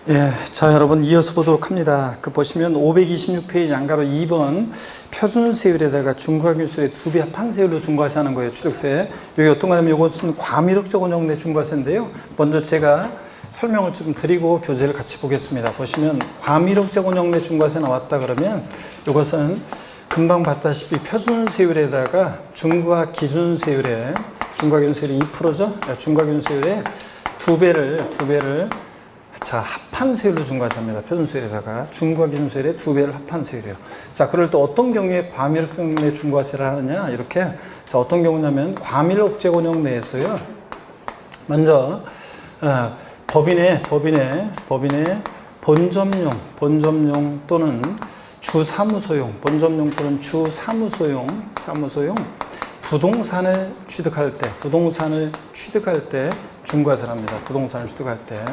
예, 자 여러분 이어서 보도록 합니다. 보시면 526페이지 안가로 2번 표준세율에다가 중과균세율의 2배 합한 세율로 중과세하는 거예요. 취득세. 여기 어떤 거냐면 이것은 과미력적 원형 내 중과세인데요. 먼저 제가 설명을 좀 드리고 교재를 같이 보겠습니다. 보시면 과미력적 원형 내 중과세 나왔다 그러면 이것은 금방 봤다시피 표준세율에다가 중과기준세율에 중과균세율이 2%죠. 중과균세율의 2배를 자, 합한 세율로 중과세합니다. 표준세율에다가 중과기준세율의 2배를 합한 세율이에요. 자, 그럴 때 어떤 경우에 과밀억제 내 중과세를 하느냐? 이렇게. 자, 어떤 경우냐면 과밀억제 원형 내에서요. 먼저 법인의 본점용 또는 주사무소용, 본점용 또는 주사무소용 부동산을 취득할 때 중과세를 합니다. 부동산을 취득할 때.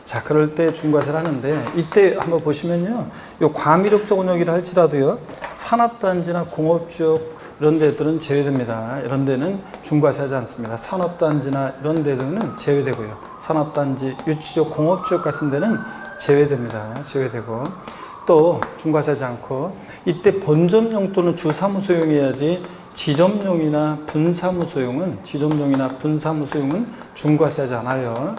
자, 그럴 때 중과세를 하는데, 이때 한번 보시면요. 요 과밀억제 원형이라 할지라도요, 산업단지나 공업지역 이런 데들은 제외됩니다. 이런 데는 중과세하지 않습니다. 산업단지나 이런 데들은 제외되고요. 산업단지, 유치지역, 공업지역 같은 데는 제외됩니다. 제외되고. 또 중과세하지 않고, 이때 본점용 또는 주사무소용이어야지 지점용이나 분사무소용은 중과세하지 않아요.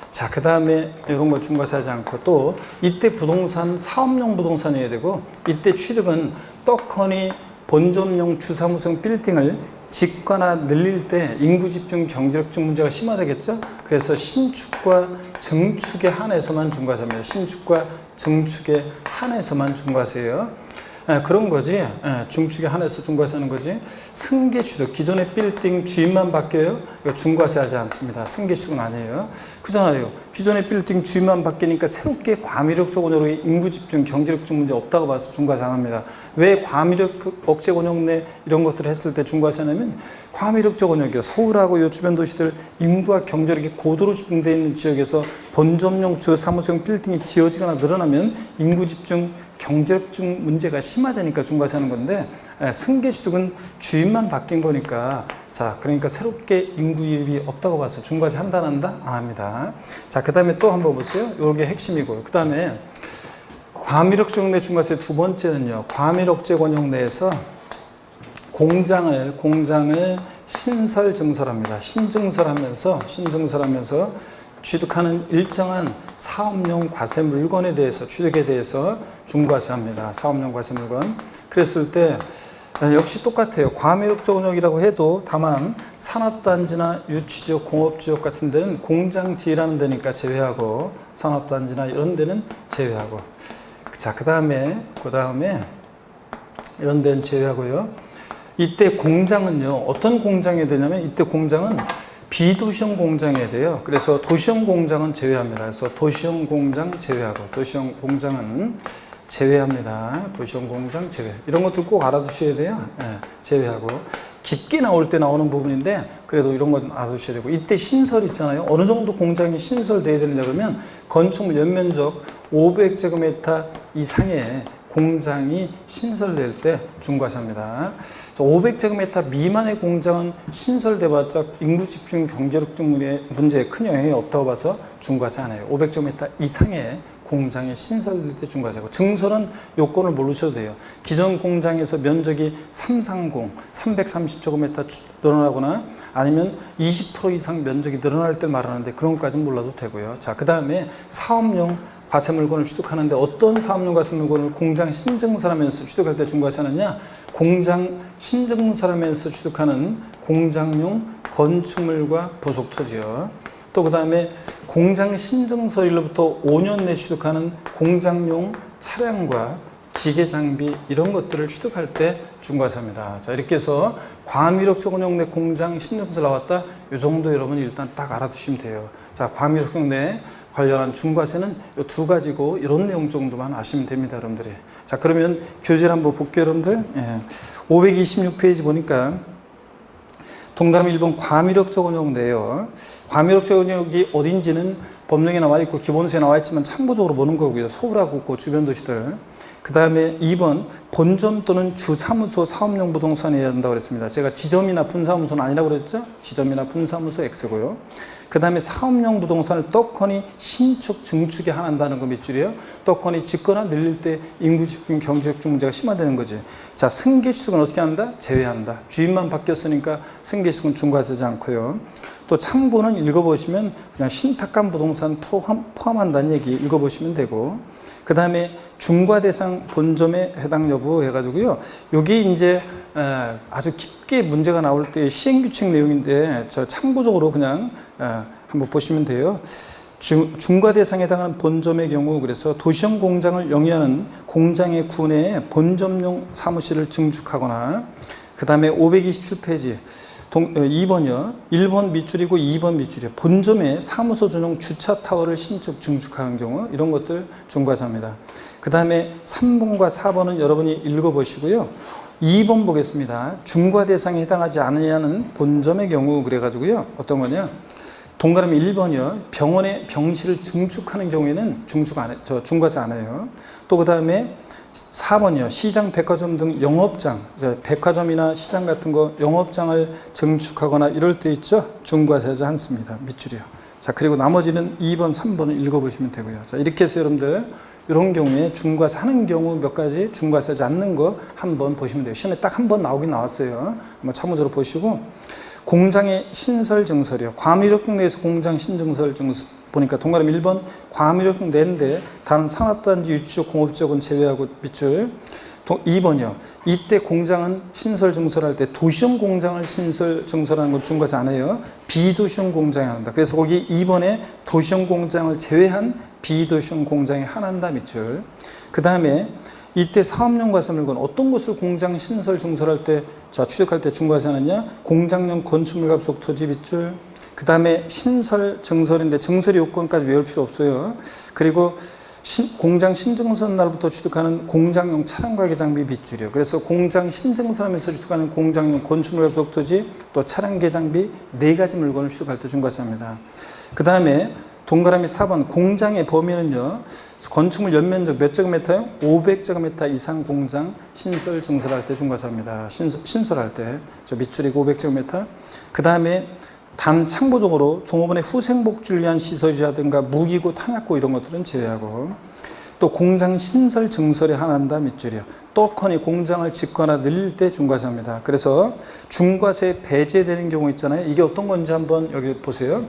자, 그 다음에 이런 거 중과세하지 않고, 또 이때 부동산 사업용 부동산이어야 되고, 이때 취득은 떡하니 본점용 주사무소용 빌딩을 짓거나 늘릴 때 인구 집중, 경제력증 문제가 심화되겠죠. 그래서 신축과 증축에 한해서만 중과세합니다. 신축과 증축에 한해서만 중과세예요. 그런 거지. 중축에 한해서 중과세하는 거지. 승계취득, 기존의 빌딩 주인만 바뀌어요. 이거 중과세하지 않습니다. 승계취득은 아니에요. 그잖아요. 기존의 빌딩 주인만 바뀌니까 새롭게 과밀억제 원형으로 인구 집중, 경제력증 문제 없다고 봐서 중과세 안 합니다. 왜 과밀억제 원형 내 이런 것들을 했을 때 중과세냐면, 과밀억제 원형이요, 서울하고 요 주변 도시들 인구와 경제력이 고도로 집중되어 있는 지역에서 본점용 주사무소용 빌딩이 지어지거나 늘어나면 인구 집중, 경제력증 문제가 심화되니까 중과세하는 건데, 승계취득은 주인만 바뀐 거니까, 자, 그러니까 새롭게 인구 유입이 없다고 봐서 중과세 한다, 안 한다? 안 합니다. 자, 그 다음에 또 한번 보세요. 요게 핵심이고요. 그 다음에 과밀억제 내 중과세 두 번째는요, 과밀억제 원형 내에서 공장을 신설 증설합니다. 신증설하면서 취득하는 일정한 사업용 과세 물건에 대해서, 취득에 대해서 중과세합니다. 사업용 과세 물건. 그랬을 때 역시 똑같아요. 과밀억제 원형이라고 해도 다만 산업단지나 유치지역, 공업지역 같은 데는 공장 지으라는 데니까 제외하고, 산업단지나 이런 데는 제외하고. 자, 그 다음에 이런 데는 제외하고요. 이때 공장은요, 어떤 공장이 되냐면, 이때 공장은 비도시형 공장이어야 돼요. 그래서 도시형 공장은 제외합니다. 그래서 도시형 공장 제외하고, 도시형 공장은 제외합니다. 도시형 공장 제외. 이런 것들 꼭 알아두셔야 돼요. 제외하고. 깊게 나올 때 나오는 부분인데, 그래도 이런 건 알아두셔야 되고, 이때 신설 있잖아요. 어느 정도 공장이 신설돼야 되느냐 그러면, 건축물 연면적 500제곱미터 이상의 공장이 신설될 때 중과세합니다. 500제곱미터 미만의 공장은 신설돼봤자 인구 집중, 경제력증 문제에 큰 영향이 없다고 봐서 중과세 안 해요. 500제곱미터 이상의 공장이 신설될 때 중과세고, 증설은 요건을 모르셔도 돼요. 기존 공장에서 면적이 330제곱미터 늘어나거나 아니면 20% 이상 면적이 늘어날 때 말하는데, 그런 것까지는 몰라도 되고요. 자, 그 다음에 사업용 과세 물건을 취득하는데, 어떤 사업용 과세 물건을 공장 신증설하면서 취득할 때 중과세하느냐? 공장 신증설하면서 취득하는 공장용 건축물과 부속 토지요. 또 그 다음에 공장 신증설일로부터 5년 내 취득하는 공장용 차량과 기계 장비 이런 것들을 취득할 때 중과세합니다. 자, 이렇게 해서 과밀억제 원형 내 공장 신증설 나왔다. 이 정도 여러분 일단 딱 알아두시면 돼요. 자, 과밀억제 내 관련한 중과세는 이 두 가지고, 이런 내용 정도만 아시면 됩니다, 여러분들이. 자, 그러면 교재를 한번 볼게요, 여러분들. 526페이지 보니까 동그라미 1번 과밀억제 원형인데요. 과밀억제 원형이 어딘지는 법령에 나와 있고 기본서에 나와 있지만 참고적으로 보는 거고요. 서울하고 그 주변 도시들. 그 다음에 2번 본점 또는 주사무소 사업용 부동산이 해야 한다고 그랬습니다. 제가 지점이나 분사무소는 아니라고 그랬죠? 지점이나 분사무소 X고요. 그 다음에 사업용 부동산을 떡하니 신축, 증축에 한한다는 거 밑줄이에요. 떡하니 짓거나 늘릴 때 인구집중, 경제적중 문제가 심화되는 거지. 자, 승계취득은 어떻게 한다? 제외한다. 주인만 바뀌었으니까 승계취득은 중과세지 않고요. 또 참고는 읽어보시면 그냥 신탁감 부동산 포함한다는 얘기 읽어보시면 되고, 그 다음에 중과 대상 본점에 해당 여부 해가지고요. 여기 이제 아주 깊게 문제가 나올 때 시행규칙 내용인데 저 참고적으로 그냥 한번 보시면 돼요. 중과 대상에 해당하는 본점의 경우 그래서 도시형 공장을 영위하는 공장의 구내에 본점용 사무실을 증축하거나, 그 다음에 527페이지 2번이요. 1번 밑줄이고 2번 밑줄이요. 본점에 사무소 전용 주차 타워를 신축, 증축하는 경우 이런 것들 중과세입니다. 그 다음에 3번과 4번은 여러분이 읽어보시고요. 2번 보겠습니다. 중과 대상에 해당하지 않느냐는 본점의 경우 그래가지고요. 어떤 거냐. 동그라미 1번이요. 병원의 병실을 증축하는 경우에는 중과세 안 해요. 또 그 다음에 4번이요. 시장, 백화점 등 영업장, 백화점이나 시장 같은 거 영업장을 증축하거나 이럴 때 있죠. 중과세하지 않습니다. 밑줄이요. 자, 그리고 나머지는 2번, 3번을 읽어보시면 되고요. 자, 이렇게 해서 여러분들 이런 경우에 중과세 하는 경우 몇 가지, 중과세하지 않는 거 한번 보시면 돼요. 시험에 딱 한 번 나오긴 나왔어요. 한번 참고적으로 보시고, 공장의 신설 증설이요. 과밀협동 내에서 공장 신증설 증설 보니까 동그라미 1번 과밀협동 내인데 다른 산업단지 유치적 공업적은 제외하고 밑줄. 2번이요. 이때 공장은 신설 증설할 때 도시형 공장을 신설 증설하는 건 중과세 안 해요. 비도시형 공장에 한다. 그래서 거기 2번에 도시형 공장을 제외한 비도시형 공장에 한한다 밑줄. 그 다음에 이때 사업용 과세물건 어떤 것을 공장 신설 증설할 때 취득할 때 중과세 하느냐? 공장용 건축물 값속 토지 밑줄. 그 다음에 신설 증설인데 증설의 요건까지 외울 필요 없어요. 그리고 공장 신증설 날부터 취득하는 공장용 차량 가계 장비 밑줄이요. 그래서 공장 신증설하면서 취득하는 공장용 건축물 값속 토지 또 차량 계 장비 4가지 물건을 취득할 때 중과세합니다. 그 다음에 동그라미 4번 공장의 범위는요. 건축물 연면적 몇 제곱미터요? 500제곱미터 이상 공장 신설 증설할 때 중과세합니다. 신설할 때 저 밑줄이고 500제곱미터. 그 다음에 단 참고적으로 종업원의 후생복지를 위한 시설이라든가 무기고 탄약고 이런 것들은 제외하고, 또 공장 신설 증설에 한한다 밑줄이요. 떡하니 공장을 짓거나 늘릴 때 중과세합니다. 그래서 중과세 배제되는 경우 있잖아요. 이게 어떤 건지 한번 여기 보세요.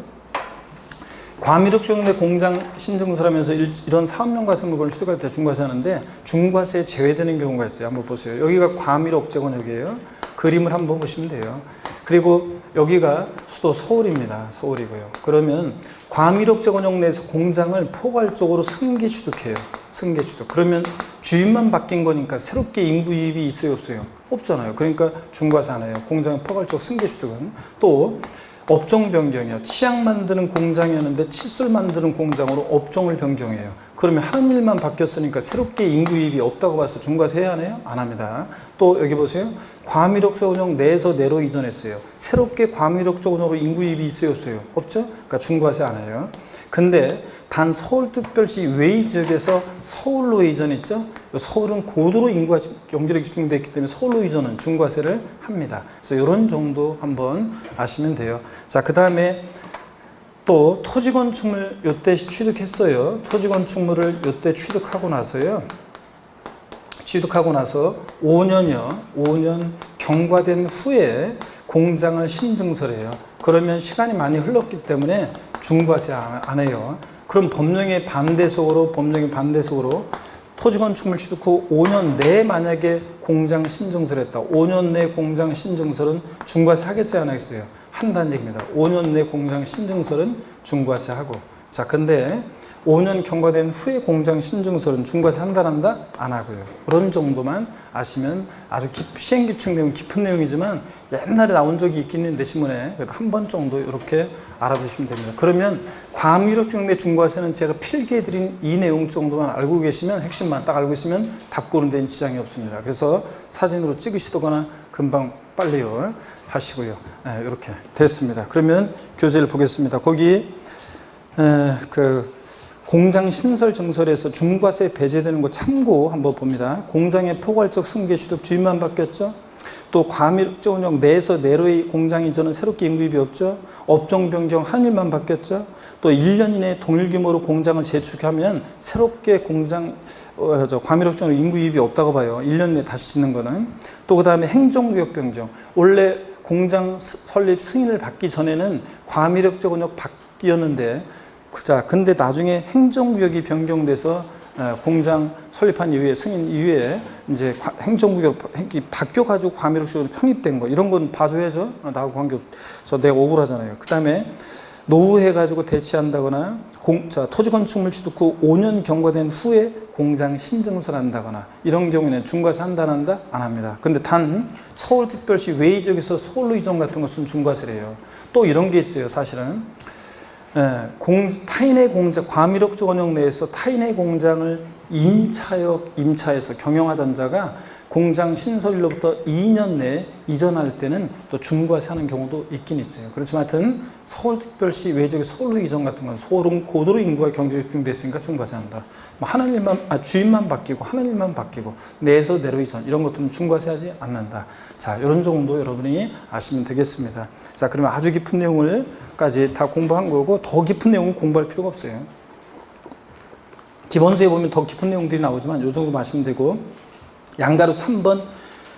과밀협동 내 공장 신증설하면서 이런 사업용 과세물건을 취득할 때 중과세 하는데 중과세에 제외되는 경우가 있어요. 한번 보세요. 여기가 과밀억제권역이에요. 그림을 한번 보시면 돼요. 그리고 여기가 수도 서울입니다. 서울이고요. 그러면 과밀억제권역 내에서 공장을 포괄적으로 승계 취득해요. 승계 취득. 그러면 주인만 바뀐 거니까 새롭게 인구 유입이 있어요, 없어요? 없잖아요. 그러니까 중과세 안 해요. 공장 포괄적 승계 취득은. 또 업종 변경이요. 치약 만드는 공장이었는데 칫솔 만드는 공장으로 업종을 변경해요. 그러면 하는 일만 바뀌었으니까 새롭게 인구 유입이 없다고 봐서 중과세 해야 하나요? 안 합니다. 또 여기 보세요. 과밀억제권역 내에서 내로 이전했어요. 새롭게 과밀억제권역으로 인구 유입이 있어요, 없어요? 없죠? 그러니까 중과세 안 해요. 근데 단 서울특별시 외의 지역에서 서울로 이전했죠. 서울은 고도로 인구가 경제력이 집중되어 있기 때문에 서울로 이전은 중과세를 합니다. 그래서 이런 정도 한번 아시면 돼요. 자, 그 다음에 또 토지건축물 요때 취득했어요. 토지건축물을 요때 취득하고 나서 5년이요. 5년 경과된 후에 공장을 신증설해요. 그러면 시간이 많이 흘렀기 때문에 중과세 안 해요. 그럼 법령의 반대속으로 토지건축물 취득 후 5년 내에 만약에 공장 신증설했다. 5년 내 공장 신증설은 중과세 하겠어요, 안 하겠어요? 한다는 얘기입니다. 5년 내 공장 신증설은 중과세 하고. 자, 근데 5년 경과된 후에 공장 신증설은 중과세 한다, 안 한다? 안 하고요. 그런 정도만 아시면 아주 시행규칙 내용 깊은 내용이지만 옛날에 나온 적이 있긴 있는데 신문에 그래도 한 번 정도 이렇게 알아두시면 됩니다. 그러면 과밀억제권 내 중과세는 제가 필기해드린 이 내용 정도만 알고 계시면 핵심만 딱 알고 있으면 답 고는 데는 지장이 없습니다. 그래서 사진으로 찍으시거나 금방 빨리요 하시고요. 네, 이렇게 됐습니다. 그러면 교재를 보겠습니다. 거기 공장 신설 증설에서 중과세 배제되는 거 참고 한번 봅니다. 공장의 포괄적 승계 취득 주인만 바뀌었죠. 또 과밀업종 운영 내에서 내로의 공장 이전은 새롭게 인구 유입이 없죠. 업종 변경 한 일만 바뀌었죠. 또 1년 이내에 동일 규모로 공장을 재축하면 새롭게 공장 과밀업종 인구 유입이 없다고 봐요. 1년 내에 다시 짓는 거는. 또 그 다음에 행정구역 변경. 원래 공장 설립 승인을 받기 전에는 과밀업종 운영 바뀌었는데, 자, 근데 나중에 행정구역이 변경돼서 공장 설립한 이후에 승인 이후에 이제 행정구역이 바뀌어가지고 과밀업종으로 편입된 거, 이런 건 봐줘야죠. 나하고 관계없어. 내가 억울하잖아요. 그 다음에 노후해가지고 대치한다거나 토지 건축물 취득 후 5년 경과된 후에 공장 신증서를 한다거나 이런 경우에는 중과세 한다 안 한다? 안 합니다. 근데 단 서울특별시 외의 지역에서 서울로 이전 같은 것은 중과세래요. 또 이런 게 있어요. 사실은 타인의 공장, 과밀업종 원형 내에서 타인의 공장을 임차에서 경영하던 자가 공장 신설일로부터 2년 내에 이전할 때는 또 중과세하는 경우도 있긴 있어요. 그렇지만 하여튼 서울특별시 외적의 서울로 이전 같은 건 서울은 고도로 인구가 경제 집중됐으니까 중과세한다. 뭐 하는 일만 주인만 바뀌고 하는 일만 바뀌고 내에서 내로 이전 이런 것들은 중과세하지 않는다. 자, 이런 정도 여러분이 아시면 되겠습니다. 자, 그러면 아주 깊은 내용을까지 다 공부한 거고 더 깊은 내용은 공부할 필요가 없어요. 기본서에 보면 더 깊은 내용들이 나오지만 이 정도 아시면 되고, 양가로 3번,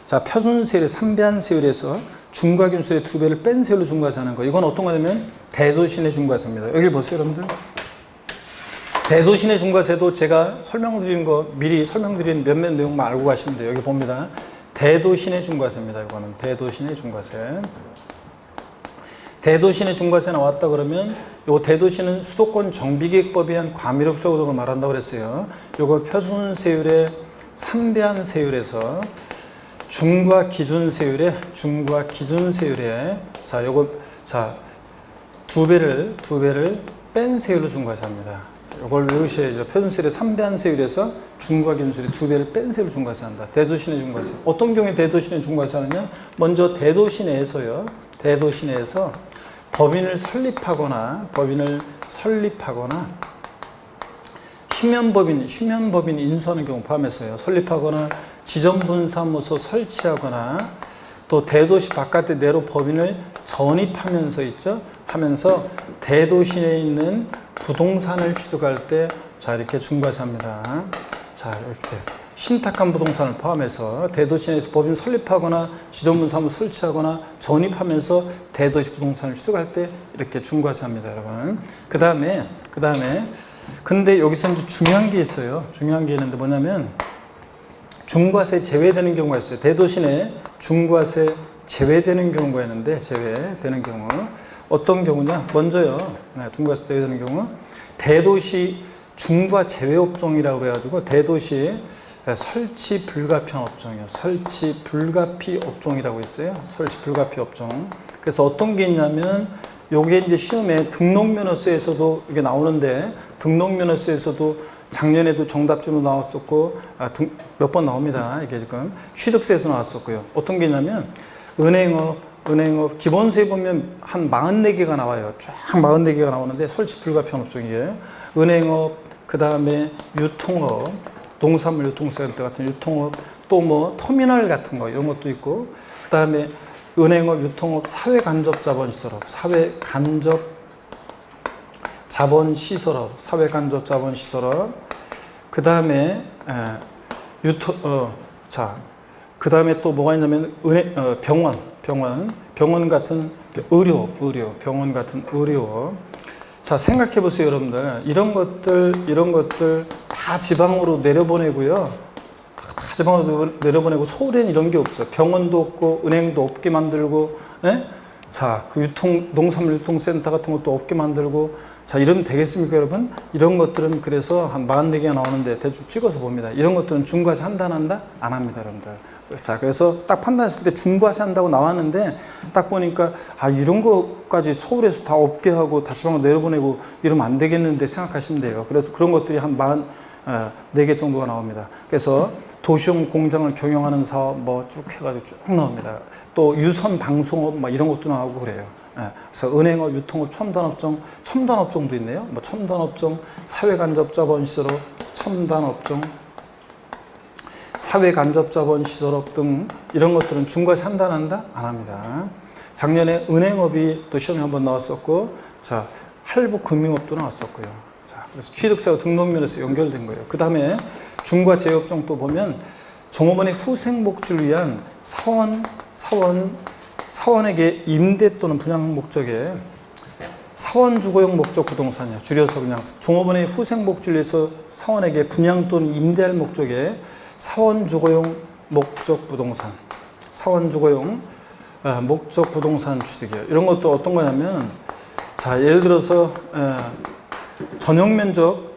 자, 표준세율의 3배한 세율에서 중과균세율의 2배를 뺀 세율로 중과세하는 거. 이건 어떤 거냐면 대도시 내 중과세입니다. 여기 보세요, 여러분들. 대도시 내 중과세도 제가 설명드린 거 미리 설명드린 몇몇 내용만 알고 가시면 돼요. 여기 봅니다. 대도시 내 중과세입니다. 이거는 대도시 내 중과세. 대도시 내 중과세 나왔다 그러면 요 대도시는 수도권 정비계획법에 의한 과밀업종 운영을 말한다고 그랬어요. 요거 표준세율의 3배한 세율에서 중과 기준세율에 자, 요거 자, 2배를 뺀 세율로 중과세합니다. 이걸 외우셔야죠. 표준세율의 3배한 세율에서 중과 기준세율의 2배를 뺀 세율로 중과세한다. 대도시 내 중과세. 어떤 경우에 대도시 내 중과세하느냐? 먼저 대도시 내에서요. 대도시 내에서 법인을 설립하거나 휴면법인 인수하는 경우 포함해서요. 설립하거나 지점분사무소 설치하거나 또 대도시 바깥에 내로 법인을 전입하면서 하면서 대도시 내에 있는 부동산을 취득할 때 자, 이렇게 중과세합니다. 자, 이렇게 신탁한 부동산을 포함해서 대도시 내에서 법인 설립하거나 지점분사무소 설치하거나 전입하면서 대도시 부동산을 취득할 때 이렇게 중과세합니다, 여러분. 그 다음에 근데 여기서 이제 중요한 게 있어요. 중요한 게 있는데 뭐냐면 중과세 제외되는 경우가 있어요. 대도시 내 중과세 제외되는 경우가 있는데 제외되는 경우 어떤 경우냐? 먼저요. 중과세 제외되는 경우 대도시 중과 제외 업종이라고 해가지고 대도시 설치 불가피 업종이요. 설치 불가피 업종이라고 있어요. 설치 불가피 업종. 그래서 어떤 게 있냐면 요게 이제 시험에 등록면허세에서도 이게 나오는데 등록면허세에서도 작년에도 정답지로 나왔었고 몇 번 나옵니다. 이게 지금 취득세에서 나왔었고요. 어떤 게 있냐면 은행업 기본세 보면 한 44개가 나와요. 쫙 44개가 나오는데 설치 불가피한 업종이에요. 은행업, 그 다음에 유통업, 농산물 유통센터 같은 유통업, 또 뭐 터미널 같은 거 이런 것도 있고, 그 다음에 은행업, 유통업, 사회간접자본시설업, 사회간접자본시설업, 그 다음에 그 다음에 또 뭐가 있냐면 병원 같은 병원 같은 의료. 자, 생각해 보세요, 여러분들. 이런 것들 다 지방으로 내려보내고요. 다 지방으로 내려보내고 서울에는 이런 게 없어요. 병원도 없고 은행도 없게 만들고, 자, 그 농산물 유통센터 같은 것도 없게 만들고, 자, 이러면 되겠습니까, 여러분? 이런 것들은 그래서 한 44개가 나오는데 대충 찍어서 봅니다. 이런 것들은 중과세 한다, 안 한다? 안 합니다, 여러분들. 자, 그래서 딱 판단했을 때 중과세 한다고 나왔는데 딱 보니까 이런 거까지 서울에서 다 없게 하고 다시 방으로 내려보내고 이러면 안 되겠는데 생각하시면 돼요. 그래서 그런 것들이 한 44개 정도가 나옵니다. 그래서 도시형 공장을 경영하는 사업 뭐 쭉 해가지고 쭉 나옵니다. 또 유선 방송업 막 이런 것도 나오고 그래요. 그래서 은행업, 유통업, 첨단업종도 있네요. 뭐 첨단업종, 사회간접자본시설업, 첨단업종, 사회간접자본 시설업 등 이런 것들은 중과세 한다 안 한다? 안 합니다. 작년에 은행업이 또 시험에 한번 나왔었고, 자, 할부금융업도 나왔었고요. 자, 그래서 취득세와 등록면에서 연결된 거예요. 그 다음에 중과제업종 또 보면 종업원의 후생복지를 위한 사원에게 임대 또는 분양 목적의 사원주거용 목적 부동산이야. 줄여서 그냥 종업원의 후생복지를 위해서 사원에게 분양 또는 임대할 목적의 사원주거용 목적 부동산, 사원주거용 목적 부동산 취득이에요. 이런 것도 어떤 거냐면, 자, 예를 들어서 전용 면적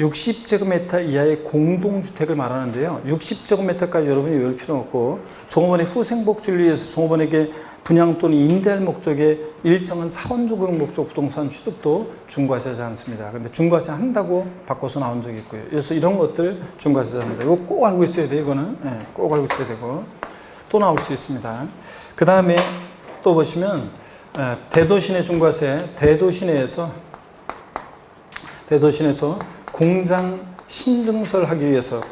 60제곱미터 이하의 공동주택을 말하는데요. 60제곱미터까지 여러분이 외울 필요는 없고, 종업원의 후생복지를 위해서 종업원에게 분양 또는 임대할 목적의 일정한 사원주거용 목적 부동산 취득도 중과세하지 않습니다. 근데 중과세 한다고 바꿔서 나온 적이 있고요. 그래서 이런 것들 중과세하지 않는다. 이거 꼭 알고 있어야 돼요. 이거는 꼭 알고 있어야 되고, 또 나올 수 있습니다. 그 다음에 또 보시면 대도시내 중과세, 대도시내에서 공장 신증설 하기 위해서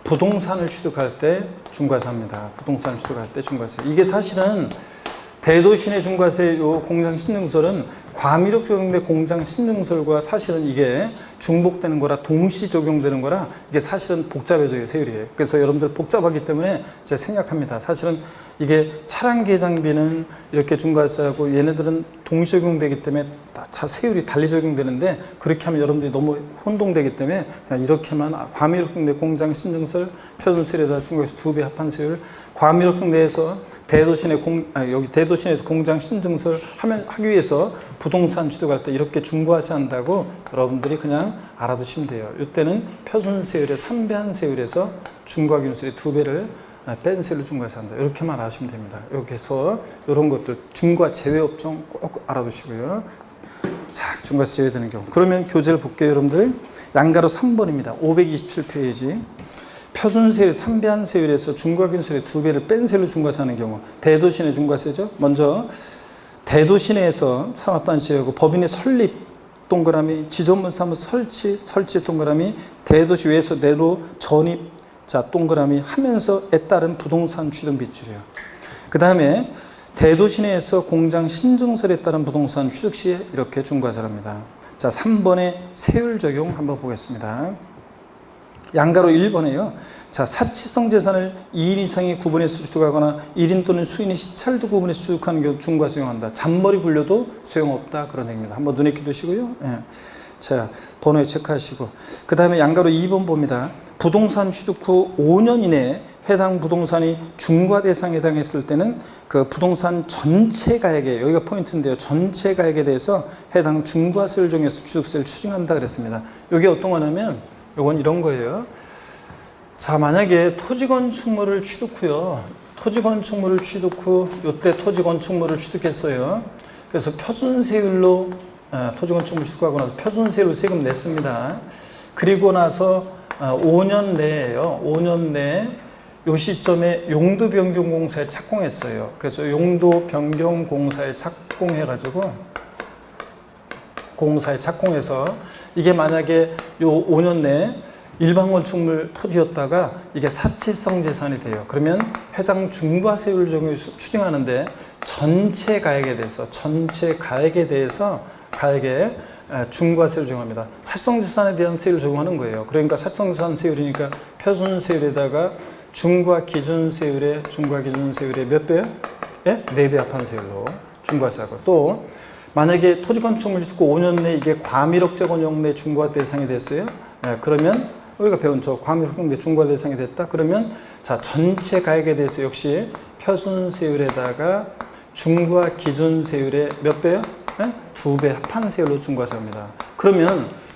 부동산을 취득할 때 중과세합니다. 부동산을 취득할 때 중과세. 이게 사실은 대도시내 중과세 요 공장 신증설은 과미력 적용된 공장 신증설과 사실은 이게 중복되는 거라 동시 적용되는 거라 이게 사실은 복잡해져요, 세율이. 그래서 여러분들 복잡하기 때문에 제가 생각합니다. 사실은 이게 차량 계장비는 이렇게 중과세하고 얘네들은 동시 적용되기 때문에 다 세율이 달리 적용되는데, 그렇게 하면 여러분들이 너무 혼동되기 때문에 그냥 이렇게만 과미력 적용된 공장 신증설 표준세율에다 중과세 2배 합한 세율, 과미력 적용돼서 여기 대도시내에서 공장 신증설 하기 위해서 부동산 취득할 때 이렇게 중과세 한다고 여러분들이 그냥 알아두시면 돼요. 이때는 표준세율의 3배 세율에서 중과기준세율의 2배를 뺀 세율로 중과세 한다. 이렇게만 아시면 됩니다. 이렇게 해서 이런 것들 중과 제외 업종 꼭 알아두시고요. 자, 중과세 제외되는 경우. 그러면 교재를 볼게요, 여러분들. 양가로 3번입니다. 527페이지. 표준세율 3배 세율에서 중과기준세율의 2배를 뺀 세율로 중과세하는 경우, 대도시내 중과세죠. 먼저 대도시내에서 산업단체하고 법인의 설립 동그라미, 지정문 사무소 설치 동그라미, 대도시 외에서 내로 전입 자 동그라미 하면서에 따른 부동산 취득 비율이에요. 그 다음에 대도시내에서 공장 신증설에 따른 부동산 취득 시에 이렇게 중과세를 합니다. 자, 3번의 세율 적용 한번 보겠습니다. 양가로 1번에요. 자, 사치성 재산을 2인 이상이 구분해서 취득하거나 1인 또는 수인이 시찰도 구분해서 취득하는 경우 중과세 적용한다. 잔머리 굴려도 소용없다. 그런 얘기입니다. 한번 눈에 끼두시고요. 예. 자, 번호에 체크하시고. 그 다음에 양가로 2번 봅니다. 부동산 취득 후 5년 이내에 해당 부동산이 중과 대상에 해당했을 때는 그 부동산 전체 가액에, 여기가 포인트인데요. 전체 가액에 대해서 해당 중과세를 정해서 취득세를 추징한다 그랬습니다. 이게 어떤 거냐면, 요건 이런 거예요. 자, 만약에 토지건축물을 취득 후요. 토지건축물을 취득 후 요때 토지건축물을 취득했어요. 그래서 표준세율로 토지건축물 취득하고 나서 표준세율로 세금 냈습니다. 그리고 나서 5년 내에요. 5년 내에 요 시점에 용도변경공사에 착공했어요. 그래서 용도변경공사에 착공해서 이게 만약에 요 5년 내에 일반 건축물 토지였다가 이게 사치성 재산이 돼요. 그러면 해당 중과세율 적용해서 추징하는데 전체 가액에 대해서 중과세를 적용합니다. 사치성 재산에 대한 세율을 적용하는 거예요. 그러니까 사치성 재산 세율이니까 표준세율에다가 중과기준세율의 몇 배요? 예? 4배 합한 세율로 중과세하고, 또 만약에 토지건축물 짓고 5년 내에 이게 과밀억제권용 내 중과 대상이 됐어요. 예, 그러면 우리가 배운 저 과밀억제권 내 중과 대상이 됐다. 그러면 자, 전체 가액에 대해서 역시 표준세율에다가 중과기준세율의 몇 배요? 예? 2배 합한 세율로 중과세합니다. 그러면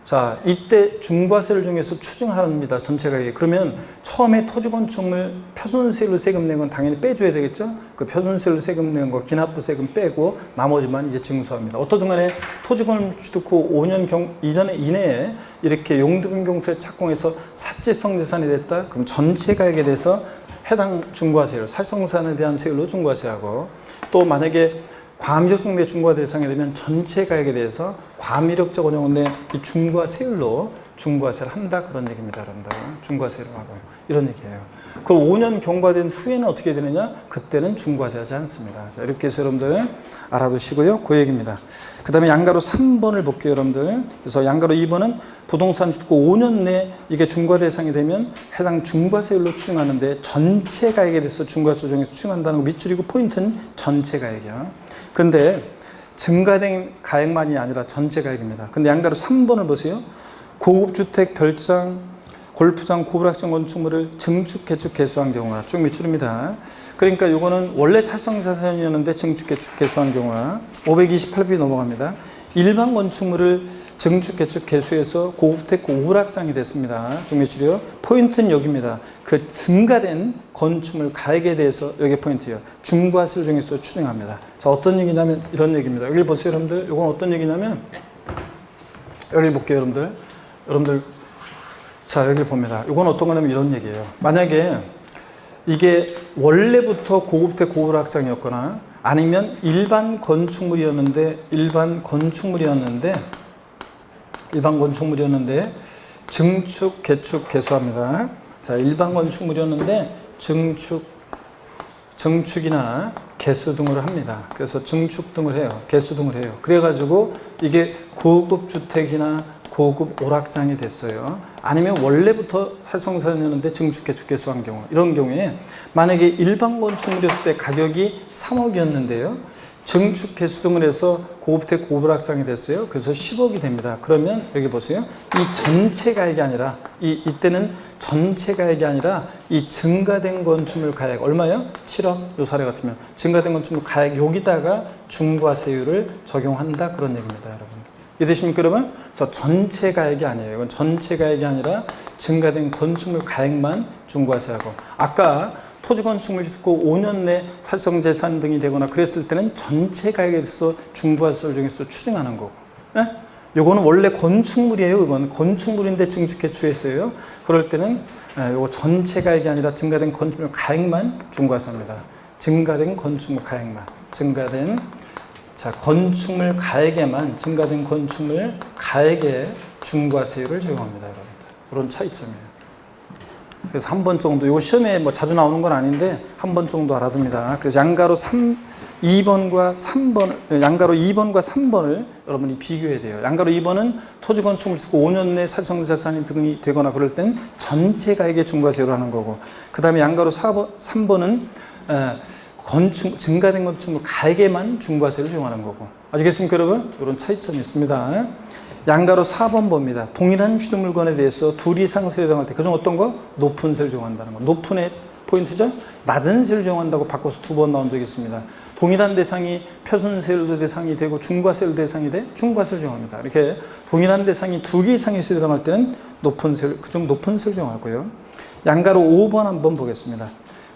자, 이때 중과세를 중에서 추징합니다. 전체 가액에. 그러면 처음에 토지건축물 표준세율로 세금 낸 건 당연히 빼줘야 되겠죠? 그 표준세율로 세금 낸 거 기납부 세금 빼고 나머지만 이제 징수합니다. 어떠든 간에 토지건축물 취득 후 5년 이내에 이렇게 용도변경세에 착공해서 사치성 재산이 됐다? 그럼 전체 가액에 대해서 해당 중과세율, 사치성 재산에 대한 세율로 중과세하고, 또 만약에 과미력정대 중과 대상이 되면 전체 가액에 대해서 과미력적 원형은 내 이 중과세율로 중과세를 한다 그런 얘기입니다. 여러분들 중과세를 하고요. 이런 얘기예요. 그 5년 경과된 후에는 어떻게 되느냐? 그때는 중과세하지 않습니다. 자, 이렇게 해서 여러분들 알아두시고요. 그 얘기입니다. 그 다음에 양가로 3번을 볼게요, 여러분들. 그래서 양가로 2번은 부동산 취득후 5년 내 이게 중과 대상이 되면 해당 중과세율로 추정하는데 전체 가액에 대해서 중과세 조정에서 추정한다는 거 밑줄이고 포인트는 전체 가액이야. 근데 증가된 가액만이 아니라 전체 가액입니다. 근데 양가로 3번을 보세요. 고급 주택, 별장, 골프장, 고불악성 건축물을 증축, 개축, 개수한 경우가 쭉 밑줄입니다. 그러니까 요거는 원래 살성자산이었는데 증축, 개축, 개수한 경우가 528페이지 넘어갑니다. 일반 건축물을 증축, 개축, 개수해서 고급주택, 고불악장이 됐습니다. 쭉 밑줄이요. 포인트는 여기입니다. 그 증가된 건축물 가액에 대해서 여기 포인트예요. 중과세를 중에서 추정합니다. 자, 어떤 얘기냐면 이런 얘기입니다. 여기 보세요, 여러분들. 요건 어떤 얘기냐면 여기 볼게요, 여러분들. 자, 여기 봅니다. 이건 어떤 거냐면 이런 얘기예요. 만약에 이게 원래부터 고급주택 고불악장이었거나 아니면 일반 건축물이었는데 증축, 개축, 개수합니다. 자, 일반 건축물이었는데 증축이나 개수 등을 합니다. 그래서 증축 등을 해요. 개수 등을 해요. 그래가지고 이게 고급 주택이나 고급 오락장이 됐어요. 아니면 원래부터 살성자산이었는데 증축, 개축, 개수한 경우. 이런 경우에 만약에 일반 건축물이었을 때 가격이 3억이었는데요. 증축, 개수 등을 해서 고급주택, 고불악장이 됐어요. 그래서 10억이 됩니다. 그러면 여기 보세요. 이 전체 가액이 아니라 이때는 전체 가액이 아니라 이 증가된 건축물 가액 얼마요? 7억. 요 사례 같으면 증가된 건축물 가액 여기다가 중과세율을 적용한다 그런 얘기입니다, 여러분. 이해되십니까, 여러분? 그래서 전체 가액이 아니에요. 이건 전체 가액이 아니라 증가된 건축물 가액만 중과세하고, 아까 토지 건축물 짓고 5년 내 살성재산 등이 되거나 그랬을 때는 전체 가액에 대해서 중과세를 중에서 추정하는 거고, 예? 요거는 원래 건축물이에요. 이건 건축물인데 증축 개축했어요. 그럴 때는 요거 전체 가액이 아니라 증가된 건축물 가액만 중과세합니다. 증가된 건축물 가액만, 자, 건축물 가액에만 증가된 건축물 가액에 중과세율을 적용합니다, 여러분들. 그런 차이점이에요. 그래서 한 번 정도, 이거 시험에 뭐 자주 나오는 건 아닌데 한 번 정도 알아둡니다. 그래서 양가로 2번과 3번을 여러분이 비교해야 돼요. 양가로 2번은 토지 건축물 쓰고 5년 내 살성자산이 등이 되거나 그럴 땐 전체 가액에 중과세율을 하는 거고, 그 다음에 양가로 3번은 증가된 건축물 가액에만 중과세를 적용하는 거고. 아시겠습니까, 여러분? 이런 차이점이 있습니다. 양가로 4번 봅니다. 동일한 취득물건에 대해서 둘 이상 세율을 정할 때, 그중 어떤 거? 높은 세율을 적용한다는 거. 높은의 포인트죠? 낮은 세율을 적용한다고 바꿔서 2번 나온 적이 있습니다. 동일한 대상이 표준세율도 대상이 되고 중과세율 대상이 돼? 중과세를 적용합니다. 이렇게 동일한 대상이 2개 이상의 세율을 정할 때는 높은 세율, 그중 높은 세율을 적용하고요. 양가로 5번 한번 보겠습니다.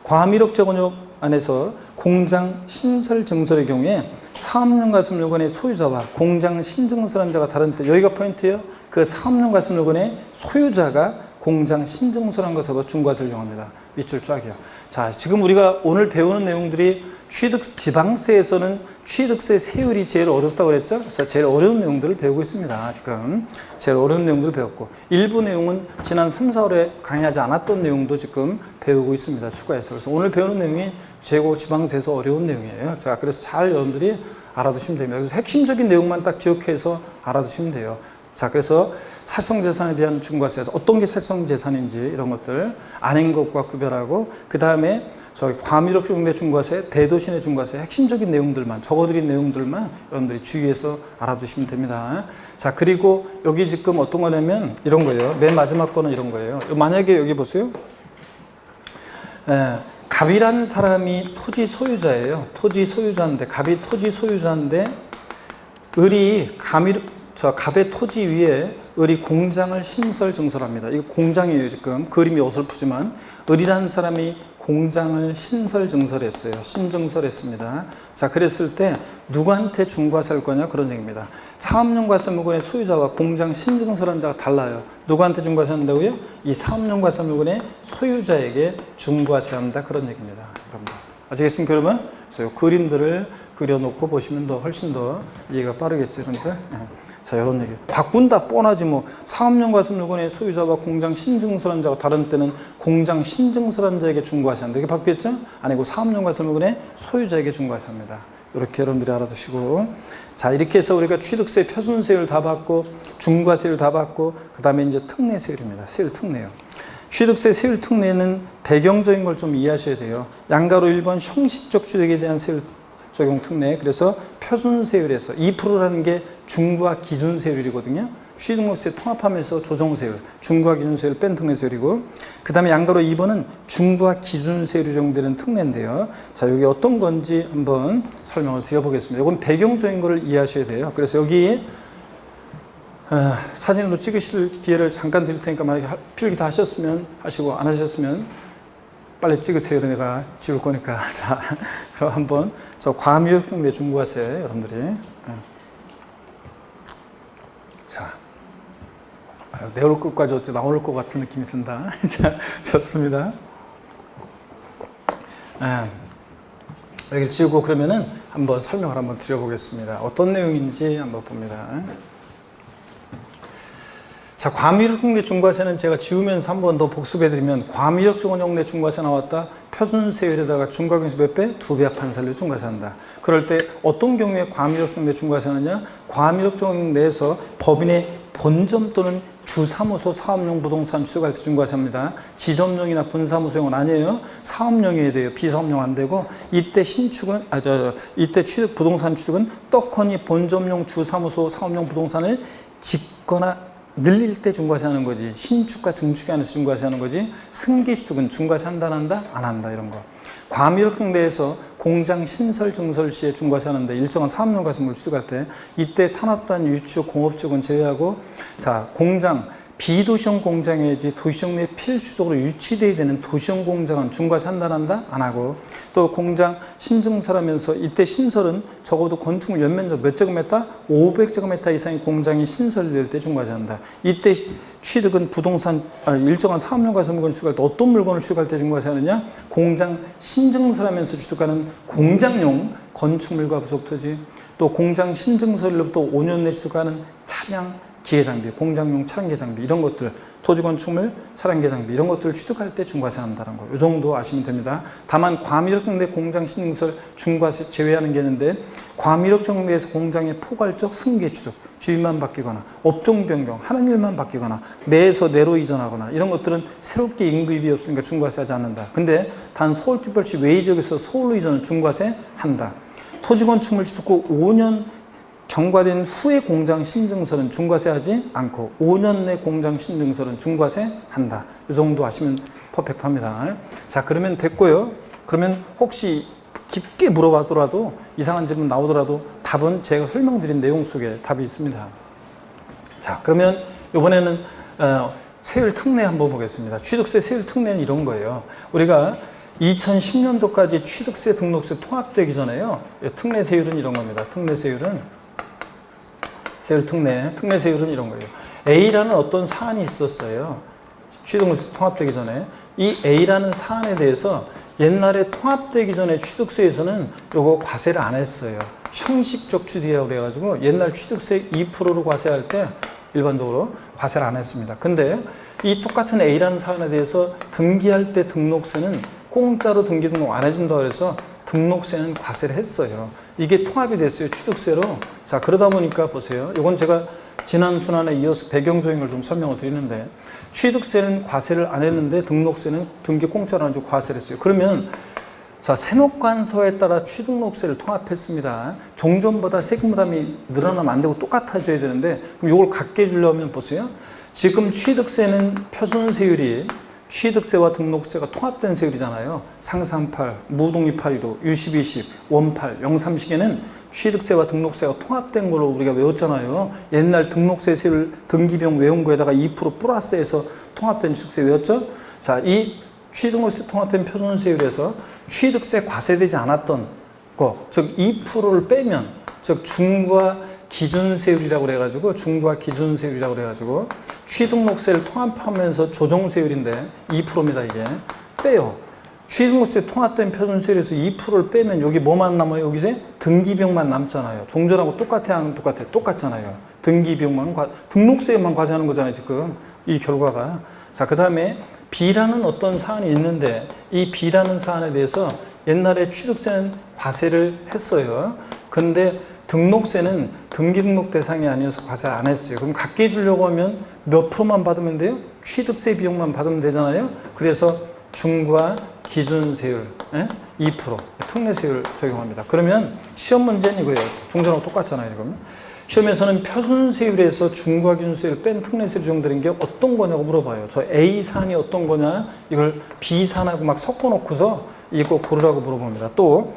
과미력적 원역 안에서 공장 신설 증설의 경우에 사업용가설물건의 소유자와 공장 신증설한 자가 다른 때, 여기가 포인트예요. 그 사업용가설물건의 소유자가 공장 신증설한 것으로 중과세를 정합니다. 밑줄 쫙이요. 자, 지금 우리가 오늘 배우는 내용들이 지방세에서는 취득세 세율이 제일 어렵다고 그랬죠? 그래서 제일 어려운 내용들을 배우고 있습니다. 지금 제일 어려운 내용들을 배웠고, 일부 내용은 지난 3, 4월에 강의하지 않았던 내용도 지금 배우고 있습니다. 추가해서. 그래서 오늘 배우는 내용이 최고 지방세에서 어려운 내용이에요. 자, 그래서 잘 여러분들이 알아두시면 됩니다. 그래서 핵심적인 내용만 딱 기억해서 알아두시면 돼요. 자, 그래서 살성재산에 대한 중과세에서 어떤 게 살성재산인지 이런 것들 아닌 것과 구별하고, 그 다음에 저희 과미력 적용된 중과세, 대도시내 중과세 핵심적인 내용들만, 적어드린 내용들만 여러분들이 주의해서 알아두시면 됩니다. 자, 그리고 여기 지금 어떤 거냐면 이런 거예요. 맨 마지막 거는 이런 거예요. 만약에 여기 보세요. 갑이라는 사람이 토지 소유자예요. 토지 소유자인데, 갑이 토지 소유자인데, 을이 갑의 토지 위에 을이 공장을 신설 증설합니다. 이거 공장이에요. 지금 그림이 어설프지만 을이라는 사람이 공장을 신설 증설했어요. 신증설했습니다. 자, 그랬을 때 누구한테 중과세할 거냐 그런 얘기입니다. 사업용과세물건의 소유자와 공장 신증설한 자가 달라요. 누구한테 중과세한다고요? 이 사업용과세물건의 소유자에게 중과세한다 그런 얘기입니다. 여러분. 아시겠습니까, 여러분? 그래서 이 그림들을 그려놓고 보시면 더 훨씬 더 이해가 빠르겠죠. 그러니까 자, 이런 얘기. 바꾼다 뻔하지 뭐. 사업용과세물건의 소유자와 공장 신증설한 자가 다른 때는 공장 신증설한 자에게 중과세한다. 이게 바뀌었죠? 아니고 사업용과세물건의 소유자에게 중과세합니다. 이렇게 여러분들이 알아두시고, 자, 이렇게 해서 우리가 취득세, 표준세율 다 받고 중과세율 다 받고, 그 다음에 이제 특례세율입니다. 세율 특례요. 취득세 세율 특례는 배경적인 걸 좀 이해하셔야 돼요. 양가로 1번 형식적 취득에 대한 세율 적용 특례. 그래서 표준세율에서 2%라는 게 중과 기준세율이거든요. 취득세 통합하면서 조정세율, 중과 기준세율 뺀 특례세율이고, 그 다음에 양가로 2번은 중과 기준세율이 적용되는 특례인데요. 자, 여기 어떤 건지 한번 설명을 드려보겠습니다. 이건 배경적인 걸 이해하셔야 돼요. 그래서 여기 사진으로 찍으실 기회를 잠깐 드릴 테니까 만약에 필기 다 하셨으면 하시고 안 하셨으면 빨리 찍으세요. 내가 지울 거니까. 자, 그럼 한번 저 과미협경대 중과세 여러분들이 자, 내올 것까지 어째 나올 것 같은 느낌이 든다. 자, 좋습니다. 여기 지우고 그러면은 한번 설명을 한번 드려보겠습니다. 어떤 내용인지 한번 봅니다. 자, 과미력정내 중과세는 제가 지우면서 한 번 더 복습해드리면, 과미력정내 중과세 나왔다. 표준세율에다가 중과경세 몇 배? 2배 합한살로 중과세한다. 그럴 때 어떤 경우에 과미력정내 중과세하느냐? 과미력정 내에서 법인의 본점 또는 주사무소 사업용 부동산 취득할 때 중과세합니다. 지점용이나 분사무소용은 아니에요. 사업용이어야 돼요. 비사업용 안 되고, 이때 신축은 이때 취득 부동산 취득은 떡하니 본점용 주사무소 사업용 부동산을 짓거나 늘릴 때 중과세하는 거지. 신축과 증축이 안에서 중과세하는 거지. 승계취득은 중과세 한다 안 한다? 안 한다. 이런 거. 과미력정대에서 공장 신설 증설 시에 중과세하는데, 일정한 사업용 과세물을 취득할 때 이때 산업단 유축 공업축은 제외하고, 자, 공장 비도시형 공장이지 도시형 내 필수적으로 유치돼야 되는 도시형 공장은 중과세 한다 안 한다? 안 하고, 또 공장 신증설하면서 이때 신설은 적어도 건축물 연면적 몇 제곱미터? 500제곱미터 이상의 공장이 신설될 때 중과세한다. 이때 취득은 부동산 일정한 사업용 과세물건을 취득할 때 어떤 물건을 취득할 때 중과세하느냐? 공장 신증설하면서 취득하는 공장용 건축물과 부속토지, 또 공장 신증설로부터 5년 내 취득하는 차량 기계장비, 공장용 차량 기계장비 이런 것들, 토지건축물, 차량 기계장비 이런 것들을 취득할 때 중과세 한다는 거. 이 정도 아시면 됩니다. 다만 과미력정대 공장 신증설 중과세 제외하는 게 있는데, 과미력정대에서 공장의 포괄적 승계 취득, 주인만 바뀌거나 업종 변경, 하는 일만 바뀌거나 내에서 내로 이전하거나 이런 것들은 새롭게 인구입이 없으니까 중과세하지 않는다. 근데 단 서울특별시 외 지역에서 서울로 이전은 중과세 한다. 토지건축물 취득 후 5년 경과된 후에 공장 신증설은 중과세하지 않고 5년 내 공장 신증설은 중과세 한다. 이 정도 하시면 퍼펙트합니다. 자, 그러면 됐고요. 그러면 혹시 깊게 물어봐더라도 이상한 질문 나오더라도 답은 제가 설명드린 내용 속에 답이 있습니다. 자, 그러면 이번에는 세율 특례 한번 보겠습니다. 취득세 세율 특례는 이런 거예요. 우리가 2010년도까지 취득세 등록세 통합되기 전에요. 특례 세율은 이런 겁니다. 특례 세율은 세율 특례 세율은 이런 거예요. A라는 어떤 사안이 있었어요. 취득세 통합되기 전에. 이 A라는 사안에 대해서 옛날에 통합되기 전에 취득세에서는 요거 과세를 안 했어요. 형식적 취득이라고 그래가지고 옛날 취득세 2%로 과세할 때 일반적으로 과세를 안 했습니다. 근데 이 똑같은 A라는 사안에 대해서 등기할 때 등록세는 공짜로 등기 등록 안 해준다고 해서 등록세는 과세를 했어요. 이게 통합이 됐어요. 취득세로. 자, 그러다 보니까 보세요. 이건 제가 지난 순환에 이어서 배경적인 걸 좀 설명을 드리는데, 취득세는 과세를 안 했는데 등록세는 등기 공짜로 안 주고 과세를 했어요. 그러면 자, 세목관서에 따라 취등록세를 통합했습니다. 종전보다 세금 부담이 늘어나면 안 되고 똑같아져야 되는데, 그럼 이걸 갖게 해주려면 보세요. 지금 취득세는 표준세율이 취득세와 등록세가 통합된 세율이잖아요. 상산8, 무동이 815, 유시20, 원8, 영삼식에는 취득세와 등록세가 통합된 걸로 우리가 외웠잖아요. 옛날 등록세 세율 등기병 외운 거에다가 2% 플러스해서 통합된 취득세 외웠죠? 자, 이 취등록세 통합된 표준세율에서 취득세 과세되지 않았던 거, 즉 2%를 빼면, 즉 중과 기준세율이라고 그래가지고 취등록세를 통합하면서 조정세율인데 2%입니다. 이게 빼요. 취등록세 통합된 표준세율에서 2%를 빼면 여기 뭐만 남아요? 여기서 등기비용만 남잖아요. 종전하고 똑같아요? 똑같잖아요. 등기비용만, 등록세만 과세하는 거잖아요, 지금. 이 결과가. 자, 그 다음에 B라는 어떤 사안이 있는데 이 B라는 사안에 대해서 옛날에 취득세는 과세를 했어요. 근데 등록세는 등기등록 대상이 아니어서 과세를 안 했어요. 그럼 갖게 해주려고 하면 몇 프로만 받으면 돼요? 취득세 비용만 받으면 되잖아요. 그래서 중과 기준세율 2% 특례세율 적용합니다. 그러면 시험 문제는 이거예요. 종전하고 똑같잖아요. 지금. 시험에서는 표준세율에서 중과 기준세율을 뺀 특례세율 적용되는 게 어떤 거냐고 물어봐요. 저 A사안이 어떤 거냐 이걸 B사안하고 막 섞어놓고서 이거 고르라고 물어봅니다. 또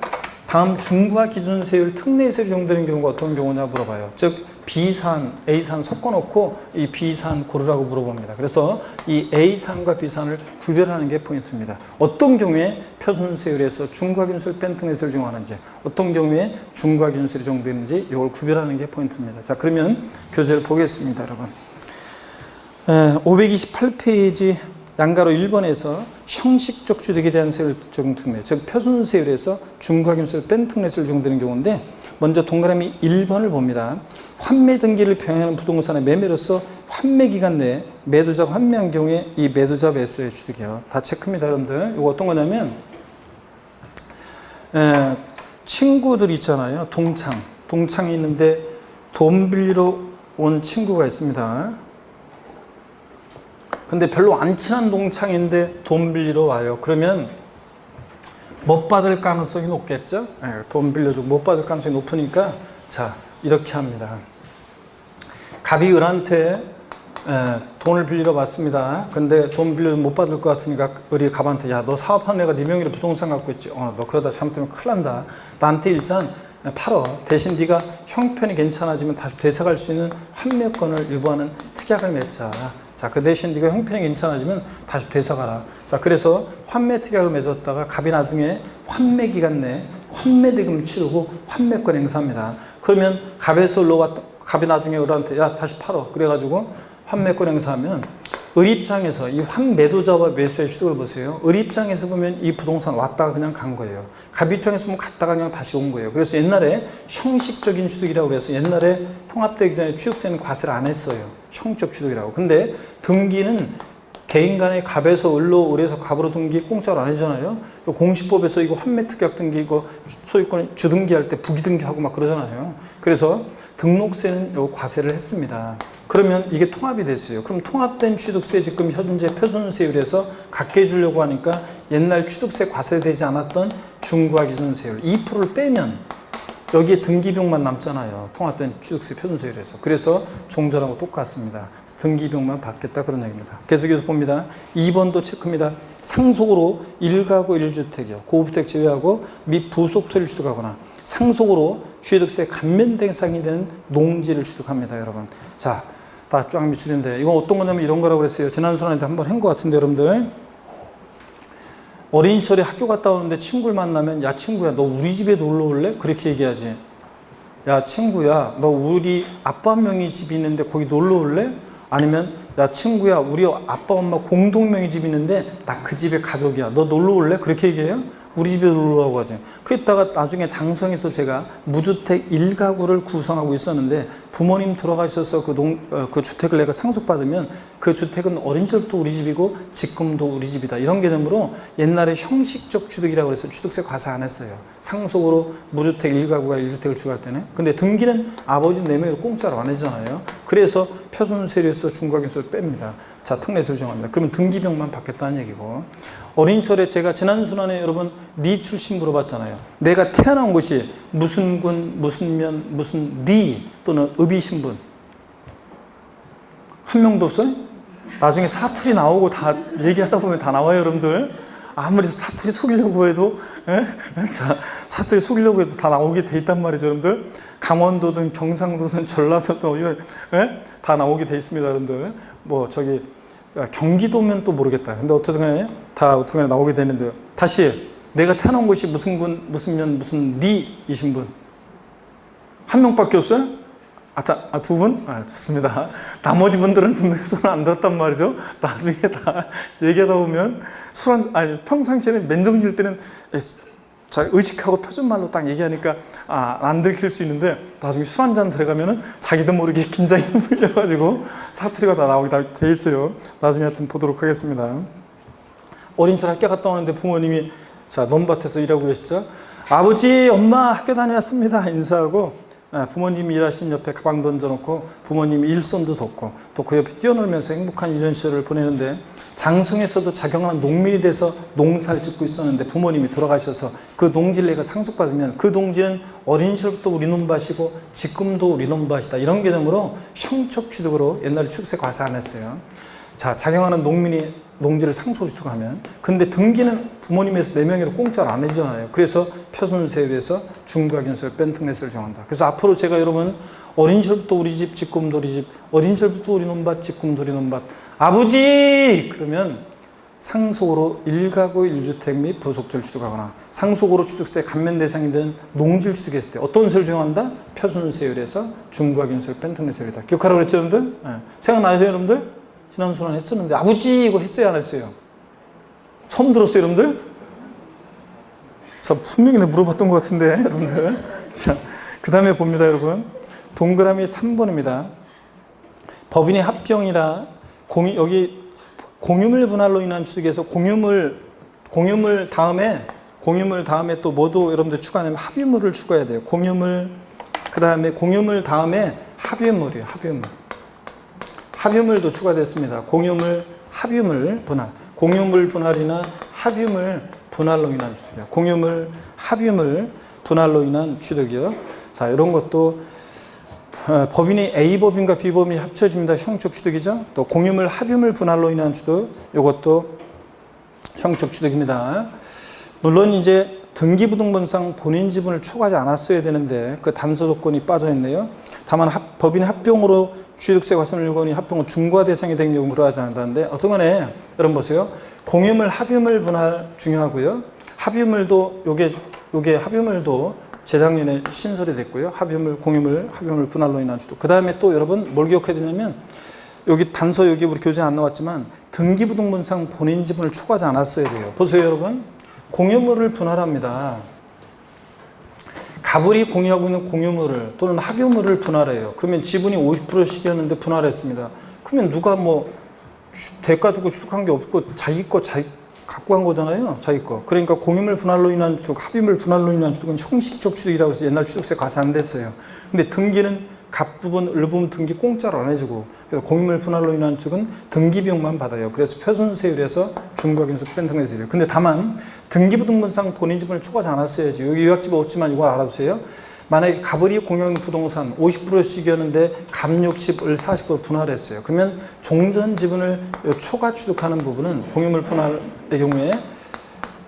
다음 중과 기준세율 특례세율 적용되는 경우가 어떤 경우냐 물어봐요. 즉 B사안, A사안 섞어놓고 이 B사안 고르라고 물어봅니다. 그래서 이 A사안과 B사안을 구별하는 게 포인트입니다. 어떤 경우에 표준세율에서 중과 기준세율 뺀 특례세율을 적용하는지, 어떤 경우에 중과 기준세율이 적용되는지 이걸 구별하는 게 포인트입니다. 자, 그러면 교재를 보겠습니다, 여러분. 528페이지 양가로 1번에서 형식적 취득에 대한 세율 적용 특례, 즉 표준세율에서 중과 기준세율 뺀 특례세율 적용되는 경우인데, 먼저 동그라미 1번을 봅니다. 환매 등기를 병행하는 부동산의 매매로서 환매 기간 내에 매도자가 환매한 경우에 이 매도자 매수의 취득이요. 다 체크입니다, 여러분들. 이거 어떤 거냐면 친구들 있잖아요. 동창이 있는데 돈 빌리러 온 친구가 있습니다. 근데 별로 안 친한 동창인데 돈 빌리러 와요. 그러면 못 받을 가능성이 높겠죠? 돈 빌려주고 못 받을 가능성이 높으니까 자, 이렇게 합니다. 갑이 을한테 돈을 빌리러 왔습니다. 근데 돈 빌려주면 못 받을 것 같으니까 을이 갑한테 야, 너 사업하는 애가 네 명의로 부동산 갖고 있지? 너 그러다 잘못하면 큰일 난다. 나한테 일단 팔어. 대신 네가 형편이 괜찮아지면 다시 되살아갈 수 있는 환매권을 유보하는 특약을 맺자. 자, 그 대신 네가 형편이 괜찮아지면 다시 되살아가라. 자, 그래서 환매 특약을 맺었다가 갑이 나중에 환매 기간 내에 환매대금을 치르고 환매권 행사합니다. 그러면 갑에서 갑이 나중에 을한테 야, 다시 팔어. 그래가지고 환매권 행사하면 을 입장에서 이 환매도자와 매수의 취득을 보세요. 을 입장에서 보면 이 부동산 왔다가 그냥 간 거예요. 갑 입장에서 보면 갔다가 그냥 다시 온 거예요. 그래서 옛날에 형식적인 취득이라고 그래서 옛날에 통합되기 전에 취득세는 과세를 안 했어요. 형식 취득이라고. 근데 등기는 개인 간의 갑에서 을로, 을에서 갑으로 등기 공짜로 안 하잖아요. 공시법에서 이거 환매특약 등기, 이거 소유권 주등기할 때 부기등기하고 막 그러잖아요. 그래서 등록세는 요 과세를 했습니다. 그러면 이게 통합이 됐어요. 그럼 통합된 취득세 지금 현재 표준세율에서 갖게 해주려고 하니까 옛날 취득세 과세되지 않았던 중과 기준세율 2%를 빼면 여기에 등기비용만 남잖아요. 통합된 취득세 표준세율에서. 그래서 종전하고 똑같습니다. 등기비용만 받겠다 그런 얘기입니다. 계속해서 봅니다. 2번도 체크입니다. 상속으로 1가구 1주택이요. 고부택 제외하고 및 부속토를 취득하거나 상속으로 취득세 감면 대상이 되는 농지를 취득합니다, 여러분. 자, 다 쫙 미치는데 이건 어떤 거냐면 이런 거라고 그랬어요. 지난 시간에 한번 한 것 같은데 여러분들. 어린 시절에 학교 갔다 오는데 친구를 만나면 야, 친구야, 너 우리 집에 놀러 올래? 그렇게 얘기하지. 야, 친구야, 너 우리 아빠 한 명이 집이 있는데 거기 놀러 올래? 아니면 야, 친구야, 우리 아빠 엄마 공동명의 집이 있는데 나 그 집에 가족이야. 너 놀러 올래? 그렇게 얘기해요? 우리 집에 놀러 오라고 하지. 그랬다가 나중에 장성에서 제가 무주택 1가구를 구성하고 있었는데 부모님 돌아가셔서 그 주택을 내가 상속받으면 그 주택은 어린 시절부터 우리 집이고 지금도 우리 집이다. 이런 개념으로 옛날에 형식적 취득이라고 해서 취득세 과세 안 했어요. 상속으로 무주택 1가구가 1주택을 취득할 때는. 근데 등기는 아버지 4명으로 공짜로 안 해주잖아요. 그래서 표준세율에서 중과기준세율을 뺍니다. 자, 특례세율 정합니다. 그러면 등기비용만 받겠다는 얘기고. 어린 시절에 제가 지난 순환에 여러분 리 출신 물어봤잖아요. 내가 태어난 곳이 무슨 군, 무슨 면, 무슨 리 또는 읍이 신분 한 명도 없어요? 나중에 사투리 나오고 다 얘기하다 보면 다 나와요, 여러분들. 아무리 사투리 속이려고 해도 자, 사투리 속이려고 해도 다 나오게 돼 있단 말이죠, 여러분들. 강원도든 경상도든 전라도든 어디든 다 나오게 돼 있습니다, 여러분들. 뭐 저기 경기도면 또 모르겠다. 근데 어떻든 간에 다 어떻든 간에 나오게 되는데 다시 내가 태어난 곳이 무슨 군, 무슨 면, 무슨 리이신 분 한 명밖에 없어요? 두 분? 좋습니다. 나머지 분들은 분명히 손 안 들었단 말이죠. 나중에 다 얘기하다 보면 평상시에는 맨정신일 때는 자, 의식하고 표준말로 딱 얘기하니까 안 들킬 수 있는데 나중에 술 한잔 들어가면은 자기도 모르게 긴장이 풀려가지고 사투리가 다 나오게 다 돼 있어요. 나중에 하여튼 보도록 하겠습니다. 어린이집 학교 갔다 오는데 부모님이 자, 논밭에서 일하고 계시죠. 아버지, 엄마 학교 다녀왔습니다. 인사하고 부모님이 일하시는 옆에 가방 던져놓고 부모님이 일손도 돕고 또 그 옆에 뛰어놀면서 행복한 유년 시절을 보내는데 장성에서도 자경하는 농민이 돼서 농사를 짓고 있었는데 부모님이 돌아가셔서 그 농지를 상속받으면 그 농지는 어린 시절부터 우리 논밭이고 지금도 우리 논밭이다. 이런 개념으로 형적 취득으로 옛날에 취득세 과세 안 했어요. 자, 자경하는 농민이 농지를 상속으로 취득하면 근데 등기는 부모님에서 4명이로 공짜로 안 해주잖아요. 그래서 표준세율에서 중과견세를 뺀 특례세를 정한다. 그래서 앞으로 제가 여러분 어린 시절부터 우리 집, 지금도 우리 집, 어린 시절부터 우리 논밭, 지금도 우리 논밭, 아버지! 그러면 상속으로 1가구 1주택 및 부속주를 취득하거나 상속으로 취득세 감면 대상이 된 농지를 취득했을 때 어떤 세를 정한다? 표준세율에서 중과견세를 뺀 특례세율이다. 기억하라고 그랬죠, 여러분들? 생각나세요, 여러분들? 지난순환 했었는데 아버지 이거 했어요 안 했어요? 처음 들었어요 여러분들? 자, 분명히 내가 물어봤던 것 같은데 여러분들. 자, 그 다음에 봅니다 여러분. 동그라미 3번입니다. 법인의 합병이라 여기 공유물 분할로 인한 취득에서 공유물 다음에 또 뭐도 여러분들 추가하면 합유물을 추가해야 돼요. 공유물 그 다음에 공유물 다음에 합유물이에요. 합유물도 추가됐습니다. 공유물, 합유물 분할. 공유물 분할이나 합유물 분할로 인한 취득이요. 공유물, 합유물 분할로 인한 취득이요. 자, 이런 것도 법인이 A법인과 B법인이 합쳐집니다. 형적 취득이죠. 또 공유물, 합유물 분할로 인한 취득. 이것도 형적 취득입니다. 물론 이제 등기부등본상 본인 지분을 초과하지 않았어야 되는데 그 단서 조건이 빠져 있네요. 다만 법인의 합병으로 취득세 과세는 일본이 합병은 중과 대상이 된 경우 물어하지 않는다는데 어떤 거네? 여러분 보세요. 공유물, 합유물 분할 중요하고요. 합유물도 요게 합유물도 재작년에 신설이 됐고요. 합유물, 공유물, 합유물 분할로 인한 취득. 그 다음에 또 여러분 뭘 기억해야 되냐면 여기 단서 여기 우리 교재에 안 나왔지만 등기부등본상 본인 지분을 초과하지 않았어야 돼요. 보세요 여러분. 공유물을 분할합니다. 가불이 공유하고 있는 공유물을 또는 합유물을 분할해요. 그러면 지분이 50%씩이었는데 분할했습니다. 그러면 누가 대가 주고 취득한 게 없고 자기 갖고 간 거잖아요. 자기 거. 그러니까 공유물 분할로 인한 취득, 합유물 분할로 인한 취득은 형식적 취득이라고 해서 옛날 취득세 과세 안 됐어요. 근데 등기는 갑부분, 을부분 등기 공짜로 안 해주고 그래서 공유물 분할로 인한 취득은 등기 비용만 받아요. 그래서 표준세율에서 중과견세 뺀 특례세율이에요. 근데 다만 등기부등본상 본인 지분을 초과하지 않았어야지. 여기 요약집에 없지만 이거 알아두세요. 만약에 갑을이 공유하는 부동산 50%씩이었는데 갑 60, 을 40% 분할했어요. 그러면 종전 지분을 초과 취득하는 부분은 공유물 분할의 경우에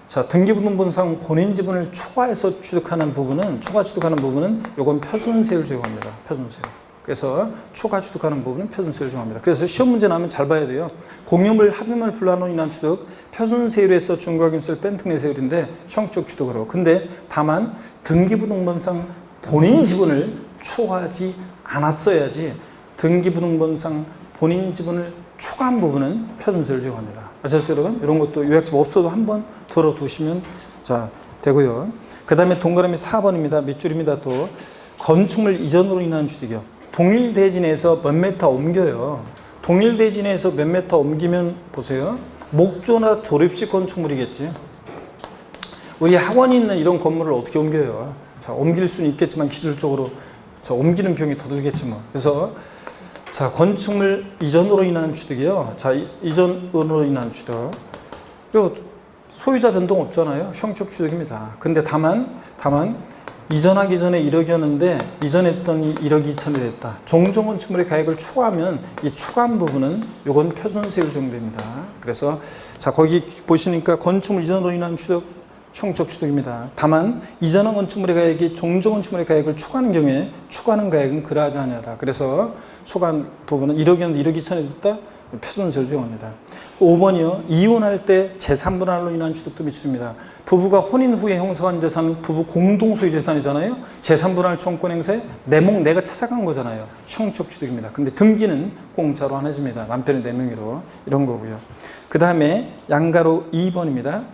자, 등기부등본상 본인 지분을 초과해서 취득하는 부분은 요건 표준세율 적용합니다. 표준세율. 그래서 초과 취득하는 부분은 표준세율 적용합니다. 그래서 시험 문제 나오면 잘 봐야 돼요. 공유물, 합유물 분할로 인한 취득, 표준세율에서 중과견세를 뺀 특례세율인데 형적 취득으로. 근데 다만 등기부등본상 본인 지분을 초과하지 않았어야지 등기부등본상 본인 지분을 초과한 부분은 표준세율 적용합니다. 아셨죠 여러분? 이런 것도 요약집 없어도 한번 들어두시면 자 되고요. 그 다음에 동그라미 4번입니다. 밑줄입니다. 또 건축물 이전으로 인한 취득이요. 동일대진에서 몇 메타 옮겨요. 동일대진에서 몇 메타 옮기면 보세요. 목조나 조립식 건축물이겠지. 우리 학원이 있는 이런 건물을 어떻게 옮겨요? 자, 옮길 수는 있겠지만 기술적으로 자, 옮기는 비용이 더 들겠지 뭐. 그래서 자, 건축물 이전으로 인한 취득이요. 자, 이전으로 인한 취득. 그리고 소유자 변동 없잖아요. 형적 취득입니다. 근데 다만 이전하기 전에 1억이었는데 이전했더니 1억 2천이 됐다. 종전 건축물의 가액을 초과하면 이 초과한 부분은 요건 표준세율 적용됩니다. 그래서 자, 거기 보시니까 건축물 이전으로 인한 취득 형적 취득입니다. 다만 이전한 건축물의 가액이 종전 건축물의 가액을 초과하는 경우에 초과하는 가액은 그러하지 아니하다. 그래서 초과한 부분은 1억이었는데 1억 2천이 됐다. 표준세율 적용합니다. 5번이요. 이혼할 때 재산분할로 인한 취득도 미칩니다. 부부가 혼인 후에 형성한 재산은 부부 공동소유 재산이잖아요. 재산분할 청구권 행사에 내 목 내가 찾아간 거잖아요. 형적 취득입니다. 근데 등기는 공짜로 안 해줍니다. 남편이 내 명의로. 이런 거고요. 그 다음에 양가로 2번입니다.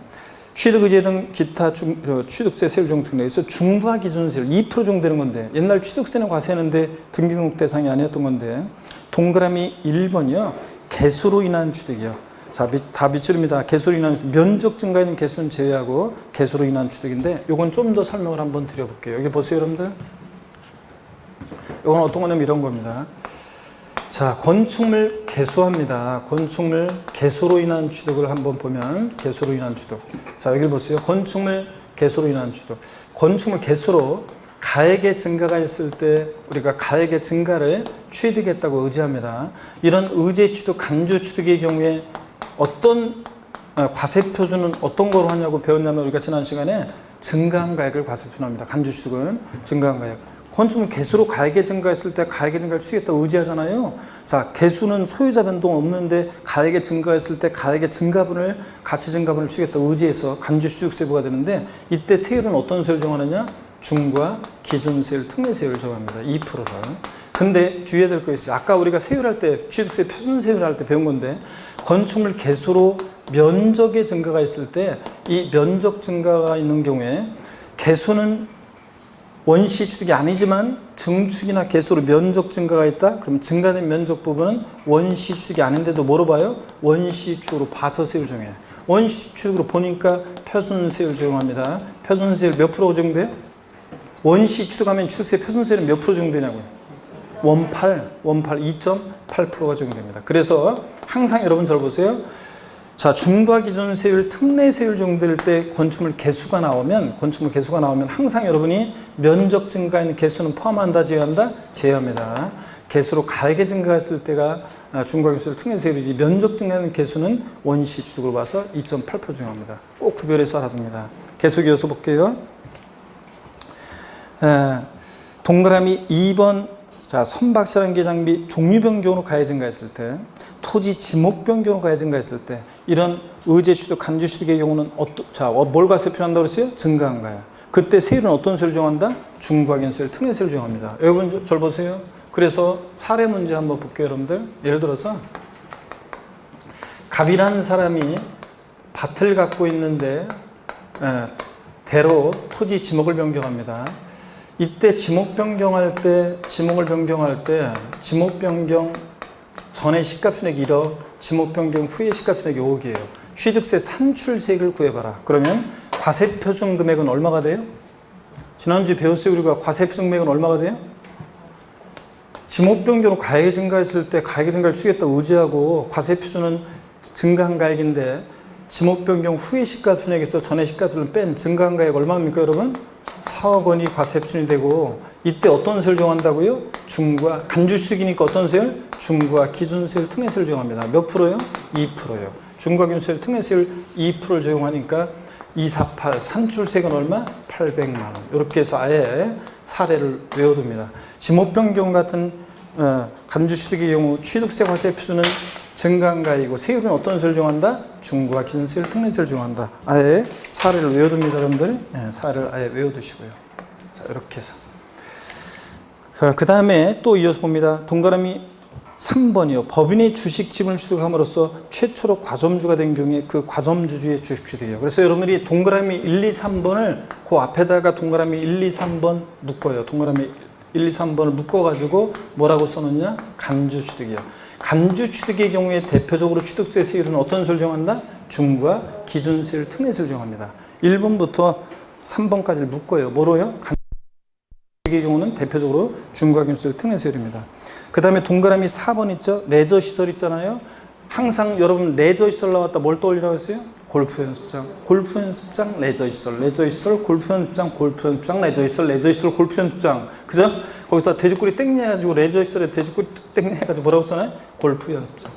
취득의제 등 기타 취득세 세율 적용 등에 있어 중과 기준세율 2% 적용되는 건데 옛날 취득세는 과세했는데 등기 등록 대상이 아니었던 건데 동그라미 1번이요. 개수로 인한 취득이요. 자, 다 밑줄입니다. 개수로 인한 취득. 면적 증가에 있는 개수는 제외하고 개수로 인한 취득인데 요건 좀 더 설명을 한번 드려볼게요. 여기 보세요, 여러분들. 요건 어떤 거냐면 이런 겁니다. 자, 건축물 개수합니다. 건축물 개수로 인한 취득을 한번 보면 개수로 인한 취득. 자, 여기 보세요. 건축물 개수로 인한 취득. 건축물 개수로 가액의 증가가 있을 때 우리가 가액의 증가를 취득했다고 의지합니다. 이런 의제 취득, 간주 취득의 경우에 어떤 과세 표준은 어떤 거로 하냐고 배웠냐면 우리가 지난 시간에 증가한 가액을 과세 표준합니다. 간주 취득은 증가한 가액. 건축물 개수로 가액의 증가했을 때 가액의 증가를 취득했다고 의지하잖아요. 자, 개수는 소유자 변동 없는데 가액의 증가했을 때 가액의 증가분을 가치 증가분을 취득했다고 의지해서 간주 취득세부가 되는데 이때 세율은 어떤 세율을 정하느냐? 중과 기준세율, 특례세율을 정합니다. 2%를. 근데 주의해야 될 거 있어요. 아까 우리가 세율할 때 취득세 표준세율 할 때 배운 건데 건축물 개수로 면적의 증가가 있을 때 이 면적 증가가 있는 경우에 개수는 원시 취득이 아니지만 증축이나 개수로 면적 증가가 있다? 그럼 증가된 면적 부분은 원시 취득이 아닌데도 뭐로 봐요? 원시 취득으로 봐서 세율 적용해요. 원시 취득으로 보니까 표준세율 적용합니다. 표준세율 몇 프로 적용돼요? 원시 취득하면 취득세 표준세율은 몇 프로 적용되냐고요? 2.8%가 적용됩니다. 그래서 항상 여러분 잘 보세요. 자, 중과 기준세율, 특례세율 적용될 때 건축물 개수가 나오면 항상 여러분이 면적 증가인 개수는 포함한다, 제외한다? 제외합니다. 개수로 가액의 증가했을 때가 중과 기준세율, 특례세율이지 면적 증가하는 개수는 원시 취득으로 봐서 2.8% 적용합니다. 꼭 구별해서 알아둡니다. 개수 기호수 볼게요. 동그라미 2번. 자, 선박 실험기 장비 종류 변경으로 가액 증가했을 때, 토지 지목 변경으로 가액 증가했을 때, 이런 의제 취득, 간주 취득의 경우는 뭘 과세 필요한다고 그랬어요? 증가한 가액. 그때 세율은 어떤 세율을 정한다? 중과기준세율, 특례세율을 정합니다. 여러분 절 보세요. 그래서 사례 문제 한번 볼게요, 여러분들. 예를 들어서 갑이라는 사람이 밭을 갖고 있는데 대로 토지 지목을 변경합니다. 이때 지목 변경할 때 지목 변경 전에 시가총액이 1억, 지목 변경 후에 시가총액이 5억이에요. 취득세 산출세액을 구해봐라. 그러면 과세표준 금액은 얼마가 돼요? 지난주에 배웠어요. 우리가 과세표준 금액은 얼마가 돼요? 지목 변경으로 가액이 증가했을 때 가액이 증가를 취득했다고 의지하고 과세표준은 증가한 가액인데 지목 변경 후에 시가총액에서 전에 시가총액을 뺀 증가한 가액 얼마입니까, 여러분? 4억 원이 과세표준이 되고 이때 어떤 세율 정한다고요? 중과 간주취득이니까 어떤 세율? 중과 기준세율, 특례세율 적용합니다. 몇 프로요? 2%요. 중과 기준세율, 특례세율 2%를 적용하니까 248 산출세액은 얼마? 800만 원. 이렇게 해서 아예 사례를 외워둡니다. 지목 변경 같은 간주취득의 경우 취득세 과세표준은 증가한 가액이고 세율은 어떤 세율을 정한다? 중과 기준세율, 특례세율을 정한다. 아예 사례를 외워둡니다, 여러분들. 네, 사례를 아예 외워두시고요. 자, 이렇게 해서. 그 다음에 또 이어서 봅니다. 동그라미 3번이요. 법인의 주식 지분을 취득함으로써 최초로 과점주가 된 경우에 그 과점주주의 주식 취득이에요. 그래서 여러분들이 동그라미 1, 2, 3번을 그 앞에다가 동그라미 1, 2, 3번 묶어요. 동그라미 1, 2, 3번을 묶어가지고 뭐라고 써놓냐? 간주 취득이요. 간주 취득의 경우에 대표적으로 취득세 세율은 어떤 세율을 정한다? 중과 기준세율, 특례세율을 정합니다. 1번부터 3번까지를 묶어요. 뭐로요? 간주 취득의 경우는 대표적으로 중과 기준세율, 특례세율입니다. 그 다음에 동그라미 4번 있죠? 레저시설 있잖아요. 항상 여러분 레저시설 나왔다 뭘 떠올리라고 했어요? 골프연습장, 골프연습장, 레저시설, 레저시설, 골프연습장, 골프연습장, 레저시설, 레저시설, 골프연습장. 그죠? 거기서 돼지꼬리 땡내 해가지고 레저시설에 돼지꼬리 땡내 해가지고 뭐라고 써나요? 골프연습장.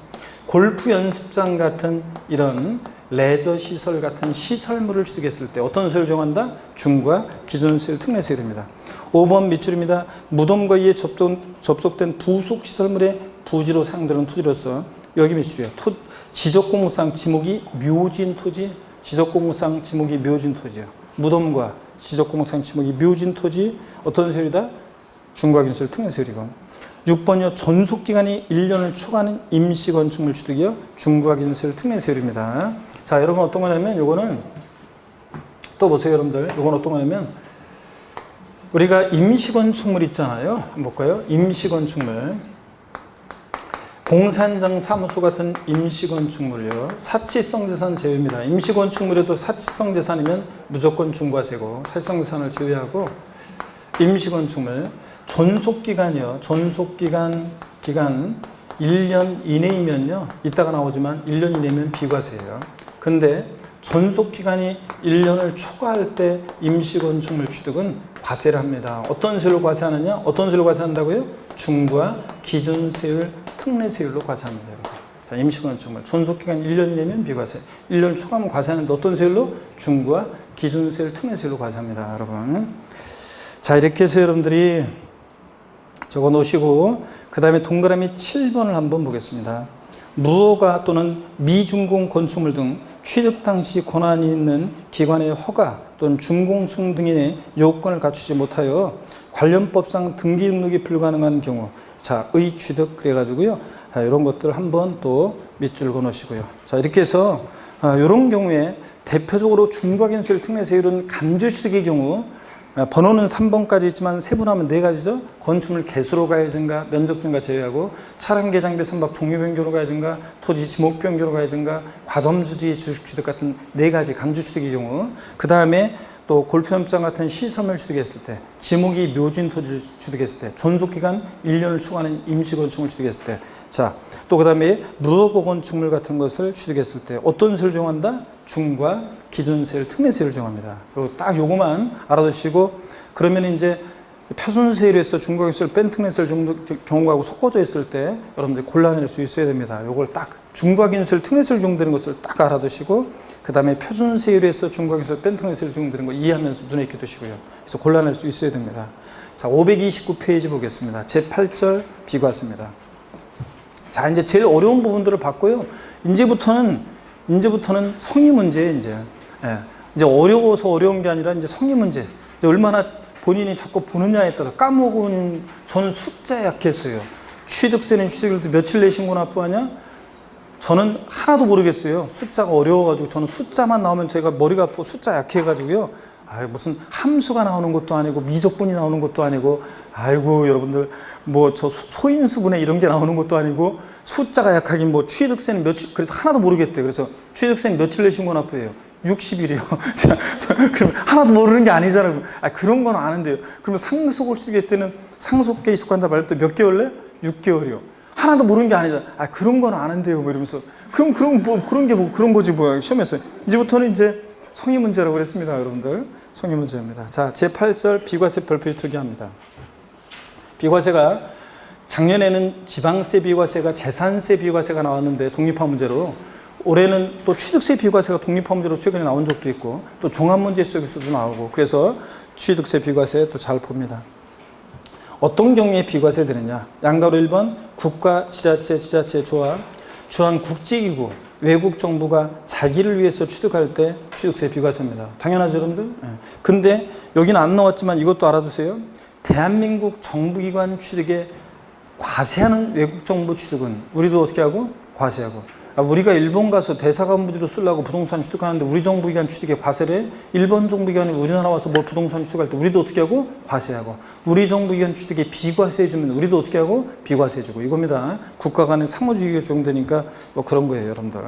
골프연습장 같은 이런 레저시설 같은 시설물을 취득했을 때 어떤 세율을 정한다? 중과 기준세율, 특례세율입니다. 5번 밑줄입니다. 무덤과 이에 접속된 부속시설물의 부지로 사용되는 토지로서 여기 밑줄이에요. 지적공무상 지목이 묘진 토지, 지적공무상 지목이 묘진 토지요. 무덤과 지적공무상 지목이 묘진 토지, 어떤 세율이다? 중과기준세율 특례세율이고. 6번이요. 전속기간이 1년을 초과하는 임시건축물 취득이요. 중과기준세율 특례세율입니다. 자, 여러분 어떤 거냐면 요거는 또 보세요, 여러분들. 요건 어떤 거냐면 우리가 임시건축물 있잖아요. 한번 볼까요? 임시건축물. 공사현장 사무소 같은 임시건축물이요. 사치성 재산 제외입니다. 임시건축물에도 사치성 재산이면 무조건 중과세고, 사치성 재산을 제외하고 임시건축물. 존속기간이요. 존속기간 1년 이내이면요. 이따가 나오지만 1년 이내면 비과세예요. 근데 존속기간이 1년을 초과할 때 임시건축물 취득은 과세를 합니다. 어떤 세율로 과세하느냐? 어떤 세율로 과세한다고요? 중과 기준세율 특례세율로 과세합니다. 자, 임시건축물 존속기간 1년 이내면 비과세, 1년 초과하면 과세하는데 어떤 세율로? 중과 기준세율 특례세율로 과세합니다. 여러분. 자, 이렇게 해서 여러분들이 적어 놓으시고 그 다음에 동그라미 7번을 한번 보겠습니다. 무허가 또는 미준공 건축물 등 취득 당시 권한이 있는 기관의 허가 또는 준공승 등의 요건을 갖추지 못하여 관련법상 등기 등록이 불가능한 경우, 자, 의 취득 그래가지고요. 이런 것들 한번 또 밑줄 그어 놓으시고요. 자, 이렇게 해서 이런 경우에 대표적으로 중과기준세율 특례세율은 간주취득의 경우 번호는 3번까지 있지만 세분하면 4가지죠. 건축물 개수로 가야든가, 면적 증가 제외하고, 차량 개장비 선박 종류 변경으로 가야든가, 토지 지목 변경으로 가야든가, 과점주지 주식 취득 같은 4가지 간주 취득의 경우, 그 다음에 또 골프연장 같은 시설물 취득했을 때, 지목이 묘진 토지를 취득했을 때, 존속기간 1년을 초과하는 임시건축물 취득했을 때, 자, 또 그 다음에 무허가 건축물 같은 것을 취득했을 때 어떤 세율을 적용한다? 중과 기준세율, 특례세율을 정합니다. 그리고 딱 요거만 알아두시고, 그러면 이제 표준세율에서 중과기준세율 뺀 특례세율 정도 경우하고 섞어져 있을 때 여러분들이 골라낼 수 있어야 됩니다. 요걸 딱 중과기준세율, 특례세율 적용되는 것을 딱 알아두시고, 그 다음에 표준세율에서 중과기준세율 뺀 특례세율 적용되는 거 이해하면서 눈에 익혀 두시고요. 그래서 골라낼 수 있어야 됩니다. 자, 529페이지 보겠습니다. 제8절 비과세입니다. 자, 이제 제일 어려운 부분들을 봤고요. 이제부터는 성의 문제예요, 이제. 예. 이제 어려워서 어려운 게 아니라 이제 성의 문제. 이제 얼마나 본인이 자꾸 보느냐에 따라 까먹은, 저는 숫자에 약해서요. 취득세는 취득일 때 며칠 내 신고 납부하냐? 저는 하나도 모르겠어요. 숫자가 어려워가지고. 저는 숫자만 나오면 제가 머리가 아프고 숫자 약해가지고요. 무슨 함수가 나오는 것도 아니고 미적분이 나오는 것도 아니고, 아이고 여러분들 뭐 저 소인수분해 이런 게 나오는 것도 아니고, 숫자가 약하긴 뭐 취득세는 며칠, 그래서 하나도 모르겠대요. 그래서 취득세는 며칠 내 신고 납부해요? 60일이요. 자, 그럼 하나도 모르는 게 아니잖아요. 그런 건 아는데요. 그러면 상속을 취득했을 때는 상속계에 속한다 말할 때 몇 개월 내? 6개월이요. 하나도 모르는 게 아니잖아요. 그런 건 아는데요. 뭐 이러면서. 그럼 그런 거지 뭐야. 시험에서. 이제부터는 이제 성의 문제라고 그랬습니다. 여러분들. 성의 문제입니다. 자, 제8절 비과세 별표시 투기합니다. 비과세가 작년에는 지방세 비과세가 재산세 비과세가 나왔는데 독립화 문제로, 올해는 또 취득세 비과세가 독립화 문제로 최근에 나온 적도 있고, 또 종합문제 속에서도 나오고, 그래서 취득세 비과세 또 잘 봅니다. 어떤 경우에 비과세 되느냐? 양가로 1번 국가, 지자체, 지자체 조합, 주한 국제기구, 외국 정부가 자기를 위해서 취득할 때 취득세 비과세입니다. 당연하죠, 여러분들? 근데 여기는 안 나왔지만 이것도 알아두세요. 대한민국 정부기관 취득에 과세하는 외국 정부 취득은 우리도 어떻게 하고? 과세하고. 우리가 일본 가서 대사관부지로 쓰려고 부동산 취득하는데 우리 정부기관 취득에 과세를 해? 일본 정부기관이 우리나라 와서 뭐 부동산 취득할 때 우리도 어떻게 하고? 과세하고. 우리 정부기관 취득에 비과세해주면 우리도 어떻게 하고? 비과세해주고. 이겁니다. 국가 간의 상호주의가 적용되니까 뭐 그런 거예요, 여러분들.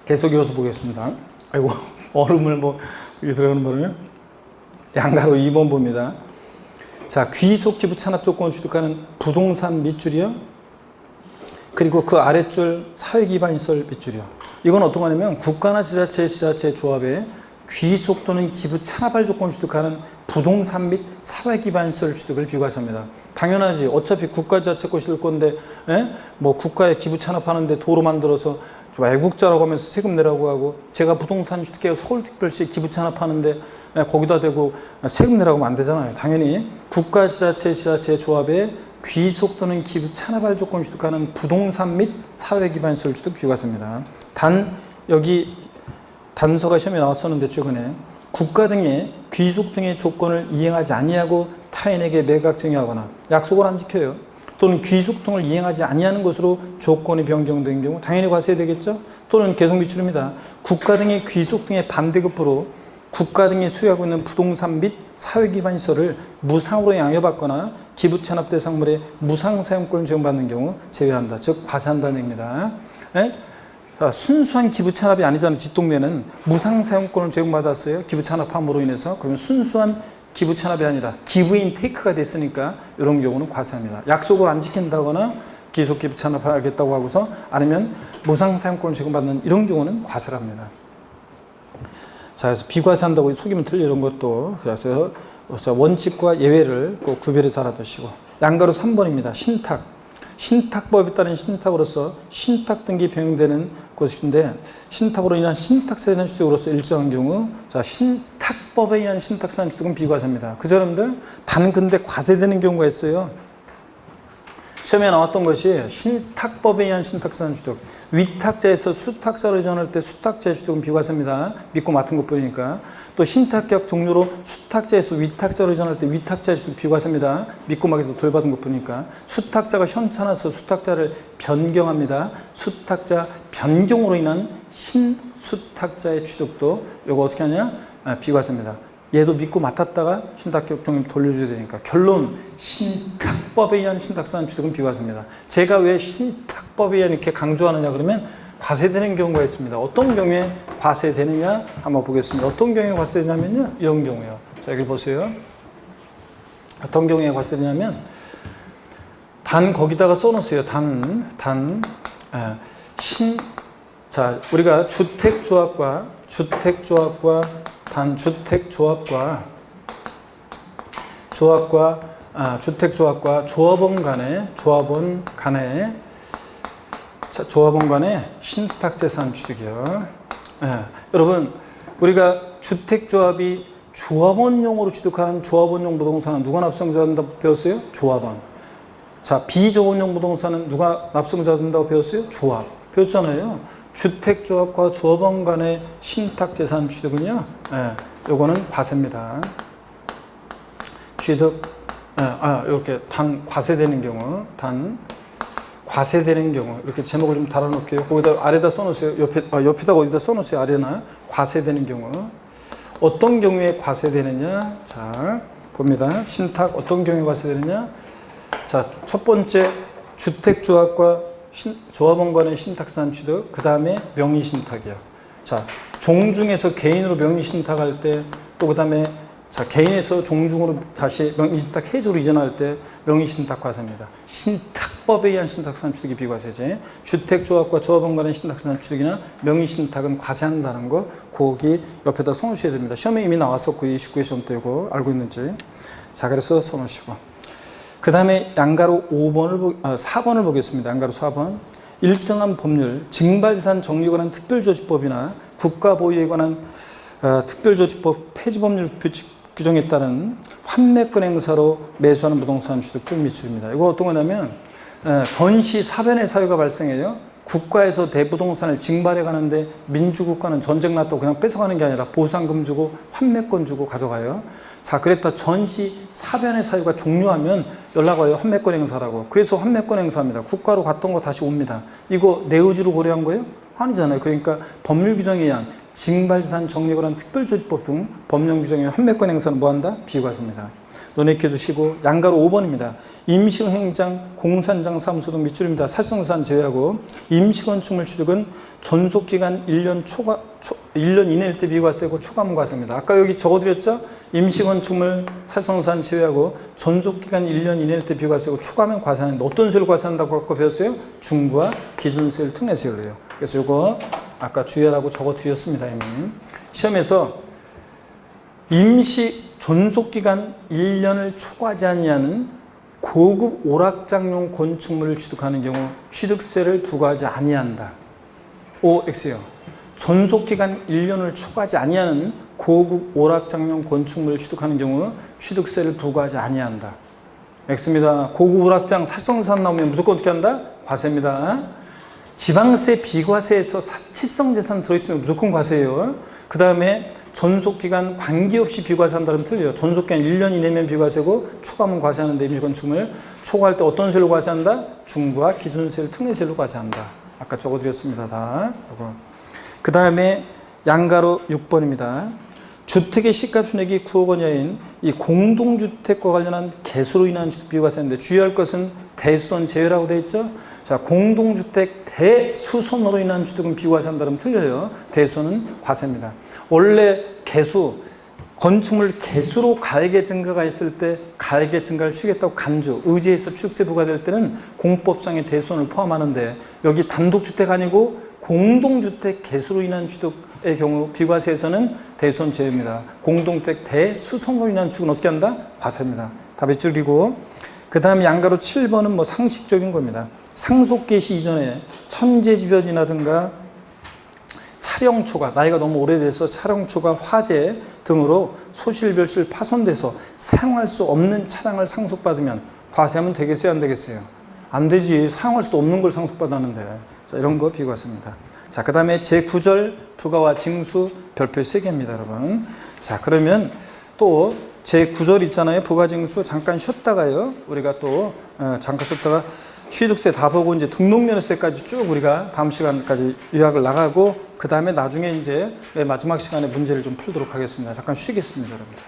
계속 이어서 보겠습니다. 아이고, 얼음을 뭐 여기 들어가는 거는 양가로 2번 봅니다. 자, 귀속 기부 찬합 조건을 취득하는 부동산 밑줄이요. 그리고 그 아랫줄 사회기반시설 밑줄이요. 이건 어떤 거냐면 국가나 지자체, 지자체 조합에 귀속 또는 기부 찬합할 조건을 취득하는 부동산 및 사회기반시설 취득을 비과세합니다. 당연하지. 어차피 국가 지자체 것이 될 건데, 뭐 국가에 기부 찬합하는데 도로 만들어서 애국자라고 하면서 세금 내라고 하고, 제가 부동산 취득해 서울특별시에 기부 찬합하는데 거기다 대고 세금 내라고 하면 안 되잖아요. 당연히 국가 지자체, 지자체 조합에 귀속 또는 기부 찬압할 조건을 취득하는 부동산 및 사회기반시설 취득 비과세입니다. 단 여기 단서가 시험에 나왔었는데 최근에 국가 등의 귀속 등의 조건을 이행하지 아니하고 타인에게 매각 증여하거나 약속을 안 지켜요. 또는 귀속 등을 이행하지 아니하는 것으로 조건이 변경된 경우 당연히 과세되겠죠. 또는 계속 미출입니다. 국가 등의 귀속 등의 반대급부로 국가 등이 수여하고 있는 부동산 및 사회기반 시설을 무상으로 양해받거나 기부 찬압 대상물의 무상 사용권을 제공받는 경우 제외한다. 즉 과세한다는 얘기입니다. 순수한 기부 찬압이 아니잖아요. 뒷동네는 무상 사용권을 제공받았어요. 기부 찬압함으로 인해서. 그러면 순수한 기부 찬압이 아니라 기부인 테이크가 됐으니까 이런 경우는 과세합니다. 약속을 안 지킨다거나 기속 기부 찬압하겠다고 하고서 아니면 무상 사용권을 제공받는 이런 경우는 과세를 합니다. 자, 그래서 비과세한다고 속이면 틀려 이런 것도 그래서 원칙과 예외를 꼭 구별해서 알아두시고 양가로 3번입니다. 신탁법에 따른 신탁으로서 신탁 등기 변경되는 것인데 신탁으로 인한 신탁세는 취득으로서 일정한 경우 자 신탁법에 의한 신탁세는 취득은 비과세입니다. 그죠 여러분들? 단 근데 과세되는 경우가 있어요. 시험에 나왔던 것이 신탁법에 의한 신탁세는 취득 위탁자에서 수탁자로 이전할 때 수탁자의 취득은 비과세입니다. 믿고 맡은 것뿐이니까. 또 신탁계약 종료로 수탁자에서 위탁자로 이전할 때 위탁자의 취득 비과세입니다. 믿고 맡겨도 돌받은 것뿐이니까. 수탁자가 현찮아서 수탁자를 변경합니다. 수탁자 변경으로 인한 신수탁자의 취득도 이거 어떻게 하냐? 비과세입니다. 얘도 믿고 맡았다가 신탁계약 종료 돌려줘야 되니까. 결론 신탁법에 의한 신탁세는 취득은 비과세입니다. 제가 왜 신탁법에 의한 이렇게 강조하느냐 그러면 과세되는 경우가 있습니다. 어떤 경우에 과세되느냐 한번 보겠습니다. 어떤 경우에 과세되냐면요. 이런 경우요. 자, 여기 보세요. 어떤 경우에 과세되냐면 단 거기다가 써놓으세요. 자, 우리가 주택조합과 주택조합과 조합원 간의 신탁재산 취득이요. 여러분, 우리가 주택조합이 조합원용으로 취득하는 조합원용 부동산은 누가 납성자가 된다고 배웠어요? 조합원. 자, 비조합원용 부동산은 누가 납성자가 된다고 배웠어요? 조합. 배웠잖아요. 주택조합과 조합원 간의 신탁재산 취득은요, 요거는 과세입니다. 취득, 이렇게 단 과세되는 경우, 이렇게 제목을 좀 달아놓을게요. 거기다 아래다 써놓으세요. 옆에다가 어디다 써놓으세요. 아래나. 과세되는 경우. 어떤 경우에 과세되느냐? 자, 봅니다. 신탁 어떤 경우에 과세되느냐? 자, 첫 번째, 주택조합과 조합원 간의 신탁산 취득, 그 다음에 명의신탁이요. 자, 종중에서 개인으로 명의신탁할 때, 또 그 다음에 자, 개인에서 종중으로 다시 명의신탁 해지로 이전할 때 명의신탁 과세입니다. 신탁법에 의한 신탁산 취득이 비과세지. 주택조합과 조합원 간의 신탁산 취득이나 명의신탁은 과세한다는 거 거기 옆에다 써놓으셔야 됩니다. 시험에 이미 나왔었고 29회 시험 때고 알고 있는지. 자, 그래서 써놓으시고. 그 다음에 양가로 4번을 보겠습니다. 양가로 4번. 일정한 법률, 징발재산 정리에 관한 특별조치법이나 국가보유에 관한 특별조치법 폐지법률 규정에 따른 환매권 행사로 매수하는 부동산 취득 중 미출입니다. 이거 어떤 거냐면 전시 사변의 사유가 발생해요. 국가에서 대부동산을 징발해 가는데 민주국가는 전쟁 났다고 그냥 뺏어가는 게 아니라 보상금 주고 환매권 주고 가져가요. 자, 그랬다 전시 사변의 사유가 종료하면 연락 와요. 환매권 행사라고. 그래서 환매권 행사합니다. 국가로 갔던 거 다시 옵니다. 이거 내 의지로 고려한 거예요? 아니잖아요. 그러니까 법률 규정에 의한 징발재산 정리에 관한 특별조치법 등 법령 규정에 의한 환매권 행사는 뭐한다? 비과세입니다. 논의해 두시고 양가로 5번입니다. 임시행장, 공산장, 사무소 등 밑줄입니다. 사실상산 제외하고 임시건축물 취득은 전속기간 1년 이내일 때 비과세고 초과무과세입니다. 아까 여기 적어드렸죠? 임시건축물 사실상산 제외하고 전속기간 1년 이내일 때 비과세고 초과하면 과세하는데 어떤 세율 과세한다고 아까 배웠어요? 중과 기준세율, 특례세율이에요. 그래서 이거 아까 주의하라고 적어드렸습니다. 이미. 시험에서 임시 존속기간 1년을 초과하지 아니하는 고급 오락장용 건축물을 취득하는 경우 취득세를 부과하지 아니한다. OX요. 존속기간 1년을 초과하지 아니하는 고급 오락장용 건축물을 취득하는 경우 취득세를 부과하지 아니한다. X입니다. 고급 오락장 살성산 나오면 무조건 어떻게 한다? 과세입니다. 지방세 비과세에서 사치성 재산 들어있으면 무조건 과세예요. 그 다음에 존속기간 관계없이 비과세한다면 틀려요. 존속기간 1년 이내면 비과세고 초과하면 과세하는데 임시건축물 초과할 때 어떤 세율로 과세한다? 중과 기준세율 특례세율로 과세한다. 아까 적어드렸습니다. 다. 그 다음에 양가로 6번입니다. 주택의 시가총액이 9억 원 이하인 이 공동주택과 관련한 개수로 인한 주택 비과세인데 주의할 것은 대수선 제외라고 되어 있죠. 자, 공동주택 대수선으로 인한 주택은 비과세한다면 틀려요. 대수선은 과세입니다. 원래 개수, 건축물 개수로 가액의 증가가 있을 때 가액의 증가를 추겠다고 간주, 의제에서 취득세 부과될 때는 공법상의 대수선을 포함하는데 여기 단독주택 아니고 공동주택 개수로 인한 취득의 경우 비과세에서는 대수선 제외입니다. 공동주택 대수선으로 인한 취득은 어떻게 한다? 과세입니다. 답이 줄이고 그 다음에 양가로 7번은 뭐 상식적인 겁니다. 상속 개시 이전에 천재지변이라든가 촬영초가 나이가 너무 오래돼서 촬영초가 화재 등으로 소실별실 파손돼서 사용할 수 없는 차량을 상속받으면 과세하면 되겠어요? 안 되겠어요? 안 되지. 사용할 수도 없는 걸 상속받았는데. 자, 이런 거 비과세입니다. 자, 그 다음에 제9절 부가와 징수 별표 3개입니다, 여러분. 자, 그러면 또 제9절 있잖아요. 부가징수 잠깐 쉬었다가요. 우리가 또 잠깐 쉬었다가 취득세 다 보고 이제 등록면허세까지 쭉 우리가 다음 시간까지 요약을 나가고 그 다음에 나중에 이제 마지막 시간에 문제를 좀 풀도록 하겠습니다. 잠깐 쉬겠습니다, 여러분들.